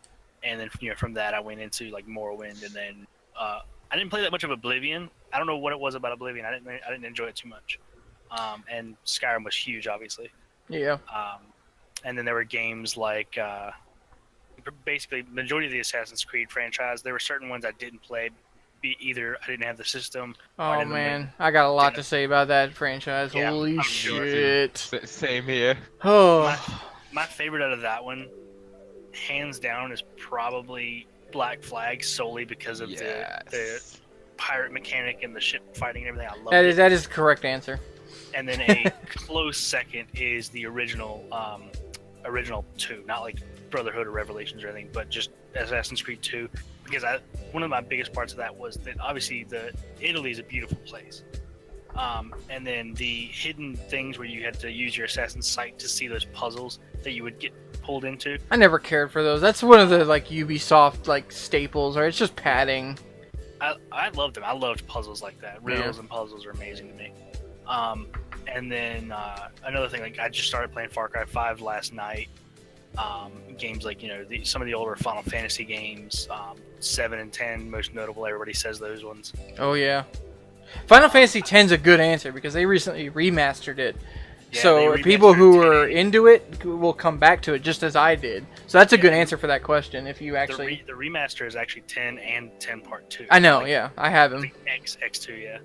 then from that I went into like Morrowind, and then I didn't play that much of Oblivion. I don't know what it was about Oblivion. I didn't enjoy it too much. And Skyrim was huge, obviously. Yeah. And then there were games like basically the majority of the Assassin's Creed franchise. There were certain ones I didn't play. Either I didn't have the system. Oh man, I got a lot to say about that franchise. Yeah, Holy I'm sure. shit! Same here. Oh, My favorite out of that one, hands down, is probably Black Flag, solely because of the pirate mechanic and the ship fighting and everything. I love it. that is the correct answer. And then a close second is the original 2, not like Brotherhood or Revelations or anything, but just Assassin's Creed 2. Because one of my biggest parts of that was that obviously Italy is a beautiful place, and then the hidden things where you had to use your assassin's sight to see those puzzles that you would get pulled into. I never cared for those. That's one of the like Ubisoft like staples, or it's just padding. I loved them. I loved puzzles like that. Riddles and puzzles are amazing to me. And then another thing, like I just started playing Far Cry 5 last night. Games like some of the older Final Fantasy games, 7 and 10, most notable. Everybody says those ones. Oh yeah, Final Fantasy X's a good answer because they recently remastered it. Yeah, So people who are into it will come back to it just as I did. So that's a good answer for that question. If you actually, the remaster is actually 10 and 10 Part 2. I know, Like, yeah, I have them. X2, yeah.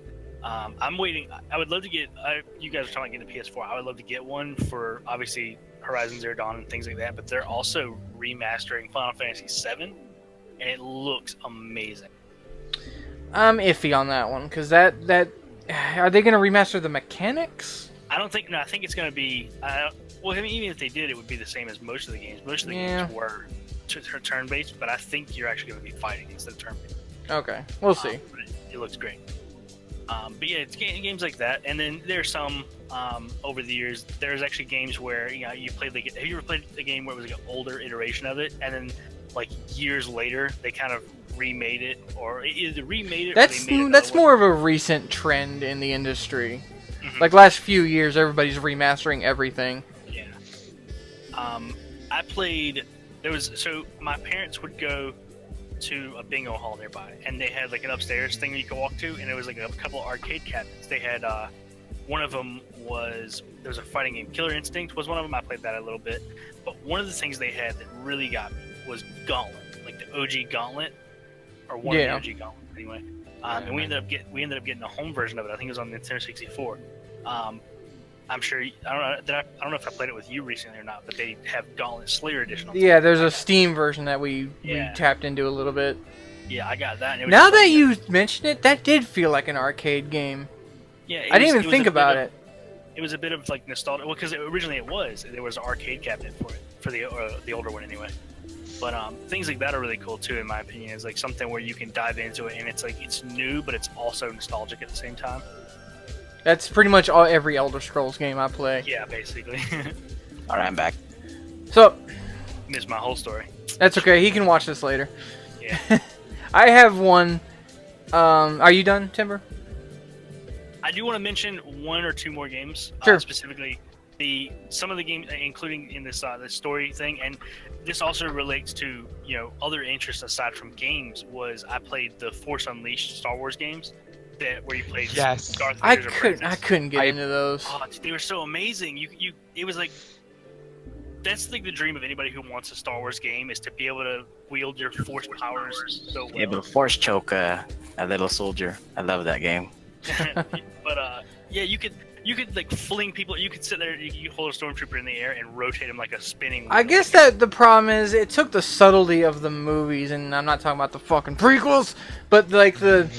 I'm waiting. I would love to get. You guys are talking about getting a PS4. I would love to get one for obviously Horizon Zero Dawn and things like that. But they're also remastering Final Fantasy VII, and it looks amazing. I'm iffy on that one because that are they going to remaster the mechanics? I don't think. No, I think it's going to be. Well, I mean, even if they did, it would be the same as most of the games. Most of the games were turn-based, but I think you're actually going to be fighting instead of turn-based. Okay, we'll see. But it looks great. But yeah, it's games like that, and then there's some over the years. There's actually games where you played. Have you ever played a game where it was like an older iteration of it, and then like years later they kind of remade it, or either remade it? That's more of a recent trend in the industry. Mm-hmm. Like last few years, everybody's remastering everything. Yeah. I played. So my parents would go to a bingo hall nearby, and they had like an upstairs thing you could walk to, and it was like a couple of arcade cabinets. They had one of them there was a fighting game. Killer Instinct was one of them. I played that a little bit, but one of the things they had that really got me was Gauntlet, like the OG Gauntlet, or one of the OG Gauntlet anyway. And we ended up getting a home version of it. I think it was on Nintendo 64. I'm sure. I don't know if I played it with you recently or not, but they have Gauntlet Slayer Edition. Yeah, there's a Steam version that we tapped into a little bit. Yeah, I got that. And now that you mention it, that did feel like an arcade game. Yeah, I didn't even think about it. It was a bit of like nostalgia. Well, because originally there was an arcade cabinet for it, for the older one anyway. But things like that are really cool too, in my opinion. It's like something where you can dive into it, and it's like it's new, but it's also nostalgic at the same time. That's pretty much every Elder Scrolls game I play. Yeah, basically. All right, I'm back. So, missed my whole story. That's okay. He can watch this later. Yeah. I have one. Are you done, Timber? I do want to mention one or two more games. Sure. Specifically, some of the games, including in this the story thing, and this also relates to other interests aside from games. Was I played the Force Unleashed Star Wars games? Where you played Yes. Darth I Vader's couldn't get into those. Oh, they were so amazing. It was like that's like the dream of anybody who wants a Star Wars game is to be able to wield your Force powers so well. Yeah, but Force choke a little soldier. I love that game. But yeah, you could like fling people. You could sit there. You hold a stormtrooper in the air and rotate him like a spinning wheel. I guess that the problem is it took the subtlety of the movies, and I'm not talking about the fucking prequels, but like the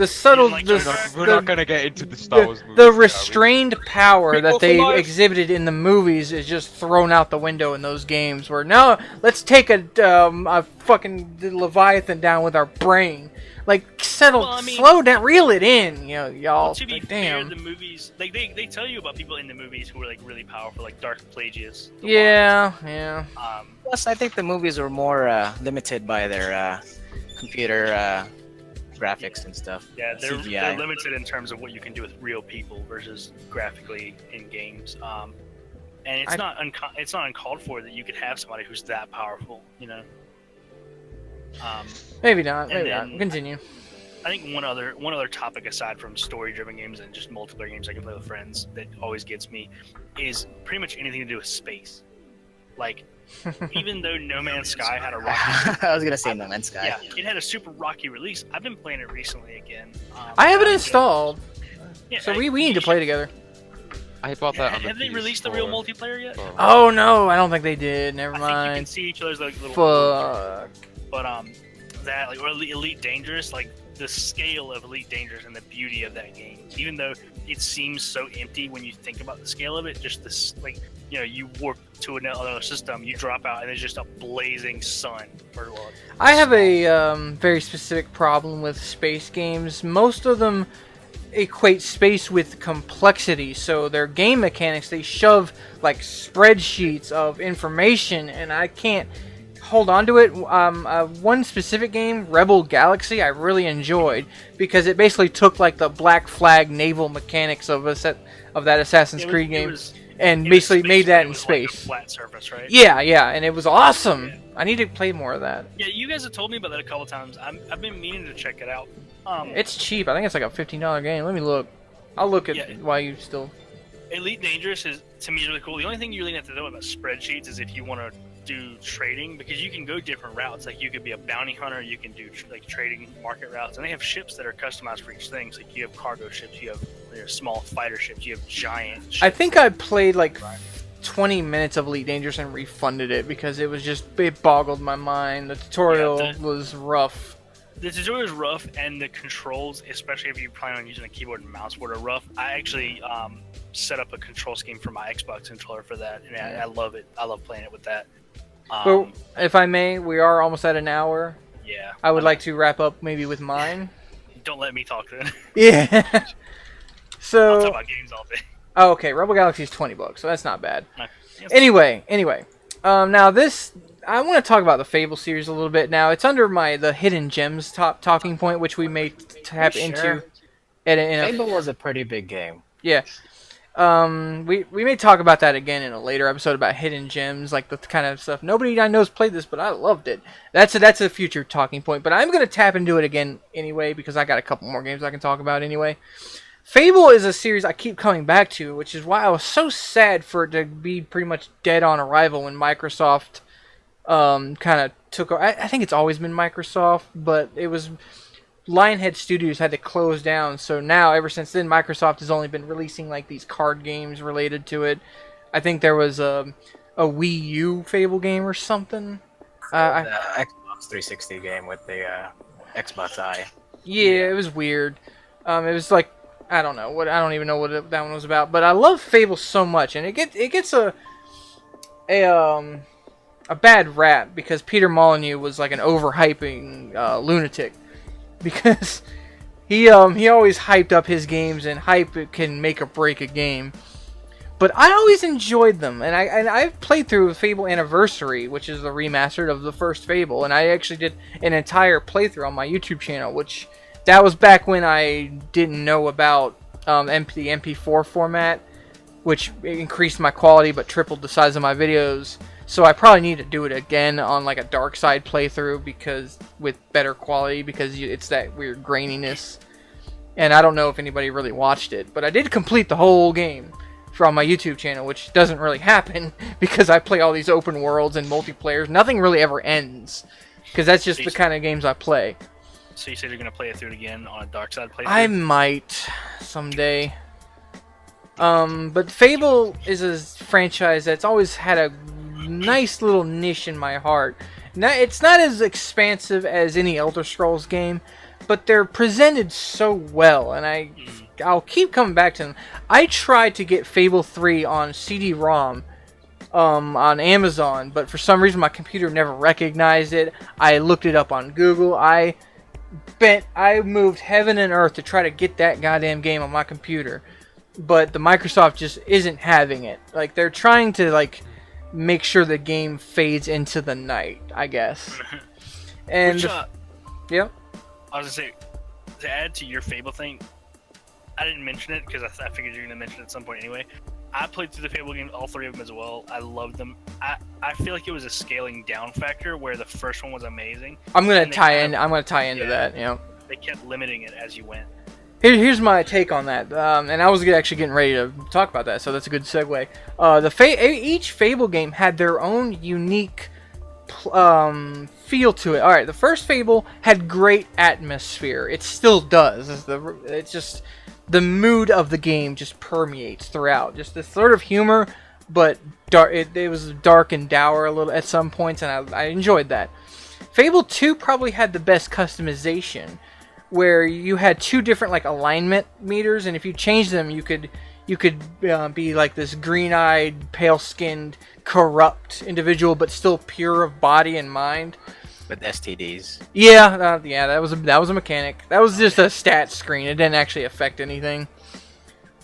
subtle. We're not gonna get into the Star Wars movies. The restrained power Prequel that for they life. exhibited in the movies is just thrown out the window in those games. Where now let's take a fucking Leviathan down with our brain. Like slow down, reel it in, y'all. Well, to be like, fair, damn. the movies like they tell you about people in the movies who are like really powerful, like Darth Plagueis. Yeah. Plus, I think the movies were more limited by their computer graphics and stuff. Yeah, they're CGI. limited in terms of what you can do with real people versus graphically in games. And it's not uncalled for that you could have somebody who's that powerful, Maybe not. and Maybe then- not. Continue. I think one other topic aside from story-driven games and just multiplayer games I can play with friends that always gets me is pretty much anything to do with space. Like, even though No Man's Sky had a rocky, I was gonna say No Man's Sky. yeah, it had a super rocky release. I've been playing it recently again. I have it enjoyed installed, Yeah, so we need to play together. I bought that on the Have they released the real PS4. multiplayer yet? Oh no, I don't think they did. Never I think you can mind. see each other's like little. Fuck. But that like or Elite Dangerous, like the scale of Elite Dangerous and the beauty of that game, even though it seems so empty when you think about the scale of it, just this like you warp to another system, you drop out, and there's just a blazing sun. I have a very specific problem with space games. Most of them equate space with complexity, so their game mechanics, they shove like spreadsheets of information, and I can't hold on to it. One specific game, Rebel Galaxy, I really enjoyed because it basically took like the Black Flag naval mechanics of that Assassin's Creed game and basically made that in space. Like a flat surface, right? Yeah, and it was awesome. I need to play more of that. Yeah, you guys have told me about that a couple times. I've been meaning to check it out. It's cheap. I think it's like a $15 game. Let me look. I'll look at why you still. Elite Dangerous is to me really cool. The only thing you really have to know about spreadsheets is if you want to do trading, because you can go different routes. Like you could be a bounty hunter, you can do like trading market routes, and they have ships that are customized for each thing. So like you have cargo ships, you have small fighter ships, you have giant ships. I think I played like 20 minutes of Elite Dangerous and refunded it because it boggled my mind. The tutorial was rough. The tutorial is rough, and the controls, especially if you plan on using a keyboard and mouse board, are rough. I actually set up a control scheme for my Xbox controller for that, and I love it. I love playing it with that. Well, if I may, we are almost at an hour. Yeah. I would like to wrap up maybe with mine. Don't let me talk then. Yeah. So. I'll talk about games all day. Oh, okay. Rebel Galaxy is $20, so that's not bad. No. Anyway. Now this, I want to talk about the Fable series a little bit. Now it's under the Hidden Gems talking point, which we may tap into. Fable was a pretty big game. Yeah. We may talk about that again in a later episode about Hidden Gems, like the kind of stuff. Nobody I know has played this, but I loved it. That's a future talking point. But I'm gonna tap into it again anyway because I got a couple more games I can talk about anyway. Fable is a series I keep coming back to, which is why I was so sad for it to be pretty much dead on arrival when Microsoft kind of took over. I think it's always been Microsoft, but it was Lionhead Studios had to close down. So now, ever since then, Microsoft has only been releasing like these card games related to it. I think there was a Wii U Fable game or something. The Xbox 360 game with the Xbox Eye. Yeah, it was weird. It was like, I don't even know what that one was about. But I love Fable so much, and it gets a bad rap because Peter Molyneux was like an overhyping lunatic, because he always hyped up his games, and hype can make or break a game. But I always enjoyed them, and I've played through Fable Anniversary, which is the remastered of the first Fable, and I actually did an entire playthrough on my YouTube channel, which that was back when I didn't know about the MP4 format, which increased my quality but tripled the size of my videos. So I probably need to do it again on like a dark side playthrough because with better quality, because it's that weird graininess. And I don't know if anybody really watched it, but I did complete the whole game from my YouTube channel, which doesn't really happen because I play all these open worlds and multiplayers. Nothing really ever ends because that's just the kind of games I play. So you said you're going to play it through again on a dark side playthrough? I might someday. But Fable is a franchise that's always had a nice little niche in my heart. Now, it's not as expansive as any Elder Scrolls game, but they're presented so well, and I'll keep coming back to them. I tried to get Fable 3 on CD-ROM on Amazon, but for some reason my computer never recognized it. I looked it up on Google. I moved heaven and earth to try to get that goddamn game on my computer, but the Microsoft just isn't having it. Like, they're trying to like make sure the game fades into the night, I guess. And yeah, I was gonna say, to add to your Fable thing, I didn't mention it because I figured you were gonna mention it at some point anyway. I played through the Fable games, all three of them as well. I loved them. I feel like it was a scaling down factor where the first one was amazing. I'm gonna tie into that. You know, they kept limiting it as you went. Here's my take on that, and I was actually getting ready to talk about that, so that's a good segue. Each Fable game had their own unique feel to it. All right, the first Fable had great atmosphere. It still does. It's just the mood of the game just permeates throughout. Just this sort of humor, but dark. It was dark and dour a little at some points, and I enjoyed that. Fable 2 probably had the best customization, where you had two different like alignment meters, and if you change them, you could be like this green-eyed, pale-skinned, corrupt individual, but still pure of body and mind. With STDs. Yeah, that was a mechanic. That was just a stat screen. It didn't actually affect anything.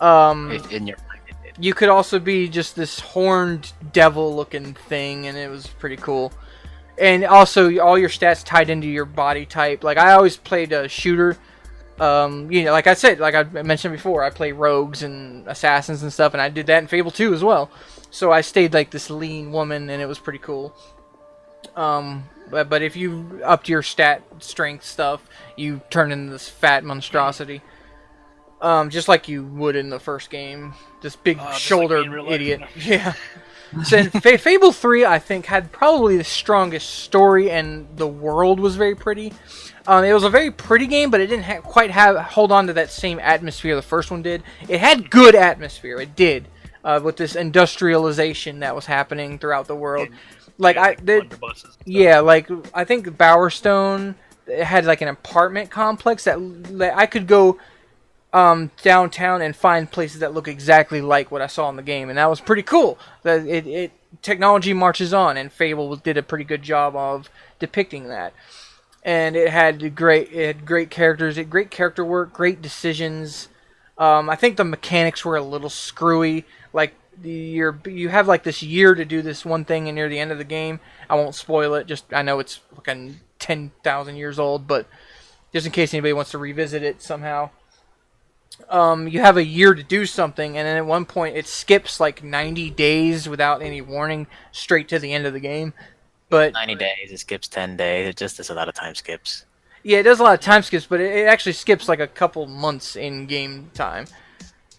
In your mind, it did. You could also be just this horned devil-looking thing, and it was pretty cool. And also, all your stats tied into your body type. Like, I always played a shooter. Like I said, like I mentioned before, I play rogues and assassins and stuff, and I did that in Fable 2 as well. So I stayed like this lean woman, and it was pretty cool. But if you upped your stat strength stuff, you turn into this fat monstrosity. Just like you would in the first game. This big shouldered idiot. Yeah. So in Fable 3, I think, had probably the strongest story, and the world was very pretty. It was a very pretty game, but it didn't quite hold on to that same atmosphere the first one did. It had good atmosphere, it did, with this industrialization that was happening throughout the world. Like yeah, like I think Bowerstone had like an apartment complex that I could go downtown and find places that look exactly like what I saw in the game, and that was pretty cool. That technology marches on, and Fable did a pretty good job of depicting that. And it had great characters, great character work, great decisions. I think the mechanics were a little screwy. Like you have like this year to do this one thing, and near the end of the game, I won't spoil it. Just I know it's fucking 10,000 years old, but just in case anybody wants to revisit it somehow, you have a year to do something, and then at one point it skips like 90 days without any warning straight to the end of the game. But 90 days, it skips 10 days. It just does a lot of time skips. Yeah, it does a lot of time skips, but it actually skips like a couple months in game time.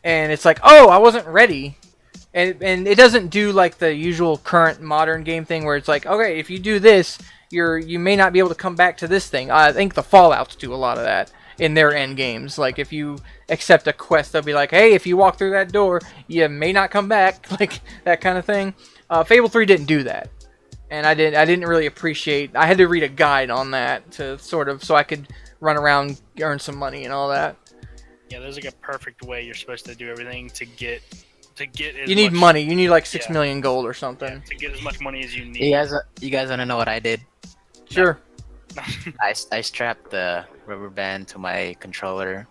And it's like, oh, I wasn't ready. And it doesn't do like the usual current modern game thing where it's like, okay, if you do this, you may not be able to come back to this thing. I think the Fallouts do a lot of that in their end games. Like if you accept a quest, they'll be like, hey, if you walk through that door, you may not come back, like that kind of thing. Fable 3 didn't do that. And I didn't really appreciate. I had to read a guide on that to sort of so I could run around, earn some money, and all that. Yeah, there's like a perfect way you're supposed to do everything to get. As you need much, money. You need like 6 million gold or something. Yeah, to get as much money as you need. You guys want to know what I did? Sure. I strapped the rubber band to my controller,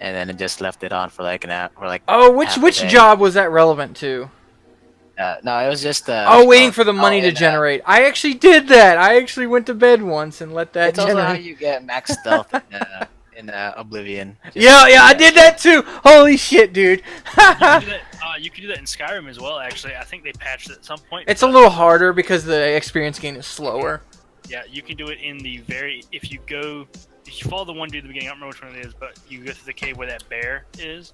and then I just left it on for like an hour. Oh, which job was that relevant to? No, it was just waiting for the money to generate. I actually did that. I actually went to bed once and let that generate. It's also how you get max stealth in Oblivion. Yeah, I did that too. Holy shit, dude. You can do that in Skyrim as well, actually. I think they patched it at some point. It's a little harder because the experience gain is slower. Yeah, you can do it in the if you follow the one dude at the beginning, I don't remember which one it is, but you go through the cave where that bear is.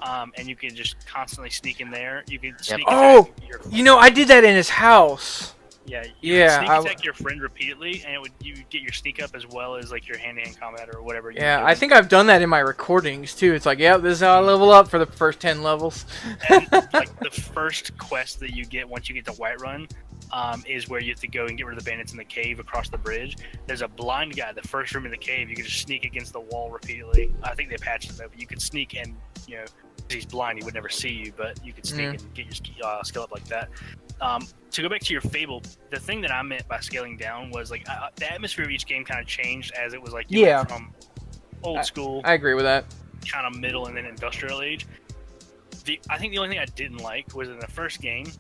And you can just constantly sneak in there. You can sneak attack your friend. I did that in his house. Yeah, you can sneak attack your friend repeatedly, and you get your sneak up as well as like your hand-to-hand combat or whatever. Yeah, I think I've done that in my recordings too. It's like, yep, this is how I level up for the first 10 levels. And like the first quest that you get once you get to Whiterun, is where you have to go and get rid of the bandits in the cave across the bridge. There's a blind guy, the first room in the cave, you can just sneak against the wall repeatedly. I think they patched it though, but you could sneak and, he's blind, he would never see you, but you could sneak and get your skill up like that. To go back to your Fable, the thing that I meant by scaling down was like the atmosphere of each game kind of changed as it was like went from old school. I agree with that. Kind of middle and then industrial age. I think the only thing I didn't like was in the first game,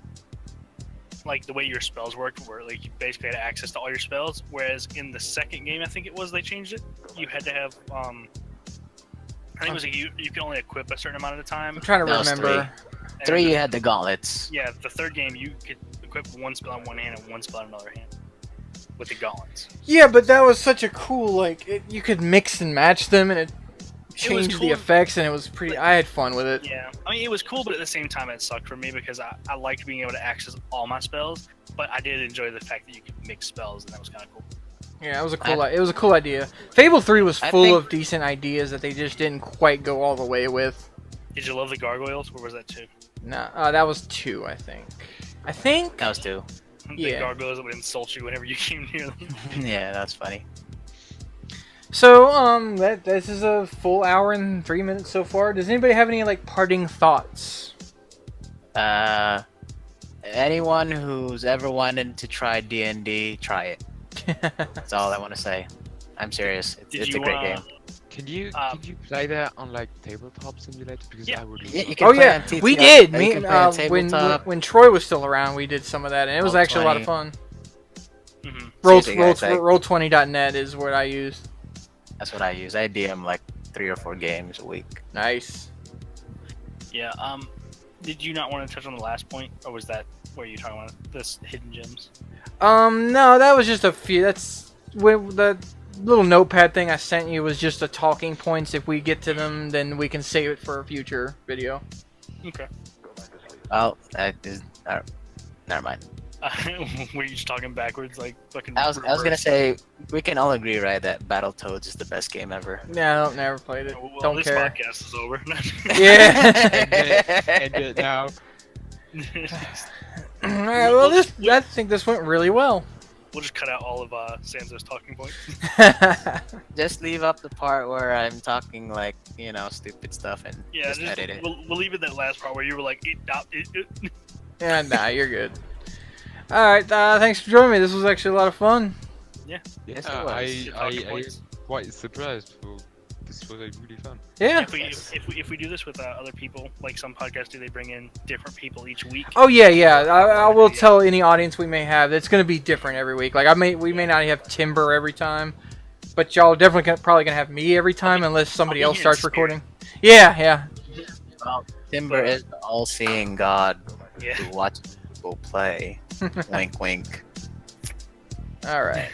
like the way your spells worked, where like you basically had access to all your spells, whereas in the second game, I think it was, they changed it. You had to have I think it was like you can only equip a certain amount at a time. I'm trying to remember. Three, you had the gauntlets. Yeah, the third game you could equip one spell on one hand and one spell on another hand with the gauntlets. Yeah, but that was such a cool, you could mix and match them, and it changed the effects, and it was pretty. I had fun with it. Yeah, I mean it was cool, but at the same time it sucked for me because I liked being able to access all my spells, but I did enjoy the fact that you could mix spells, and that was kind of cool. Yeah, it was a cool idea. Fable 3 was full of decent ideas that they just didn't quite go all the way with. Did you love the gargoyles, or was that 2? Nah, that was 2, I think. That was 2. The gargoyles that would insult you whenever you came near them. Yeah, that's funny. So, this is a full hour and 3 minutes so far. Does anybody have any parting thoughts? Anyone who's ever wanted to try D&D, try it. That's all I want to say. I'm serious. It's a great game. Can you play that on tabletop simulator? Because I would. Yeah, you can play on TTR. We did. When Troy was still around, we did some of that, and it was actually a lot of fun. Mm-hmm. Roll20.net is what I used. That's what I use. I DM 3 or 4 games a week. Nice. Yeah. Did you not want to touch on the last point, or was that where you talking about this hidden gems? No, that was just a few. That's the little notepad thing I sent you was just the talking points. If we get to them, then we can save it for a future video. Okay. Well, Never mind. We're each talking backwards, like fucking. I was gonna reverse. say we can all agree, right, that Battletoads is the best game ever. Yeah, I don't never played it. Well, Don't this care. podcast is over. Yeah. End it now. All right. Well, I think this went really well. We'll just cut out all of Sanso's talking points. Just leave up the part where I'm talking like stupid stuff and Yeah, just edit it. we'll leave it that last part where you were like, it. Yeah, nah, you're good. All right. Thanks for joining me. This was actually a lot of fun. Yes, it was. Talking I points. quite surprised. This was really fun. Yeah. If we do this with other people, like some podcasts do, they bring in different people each week. Oh yeah. I will tell any audience we may have it's going to be different every week. Like we may not have Timber every time, but y'all definitely probably gonna have me every time unless somebody I'll be else here starts in spirit. recording. Yeah. Well, Timber is the all-seeing God Yeah. who watches people play. Wink, wink. All right.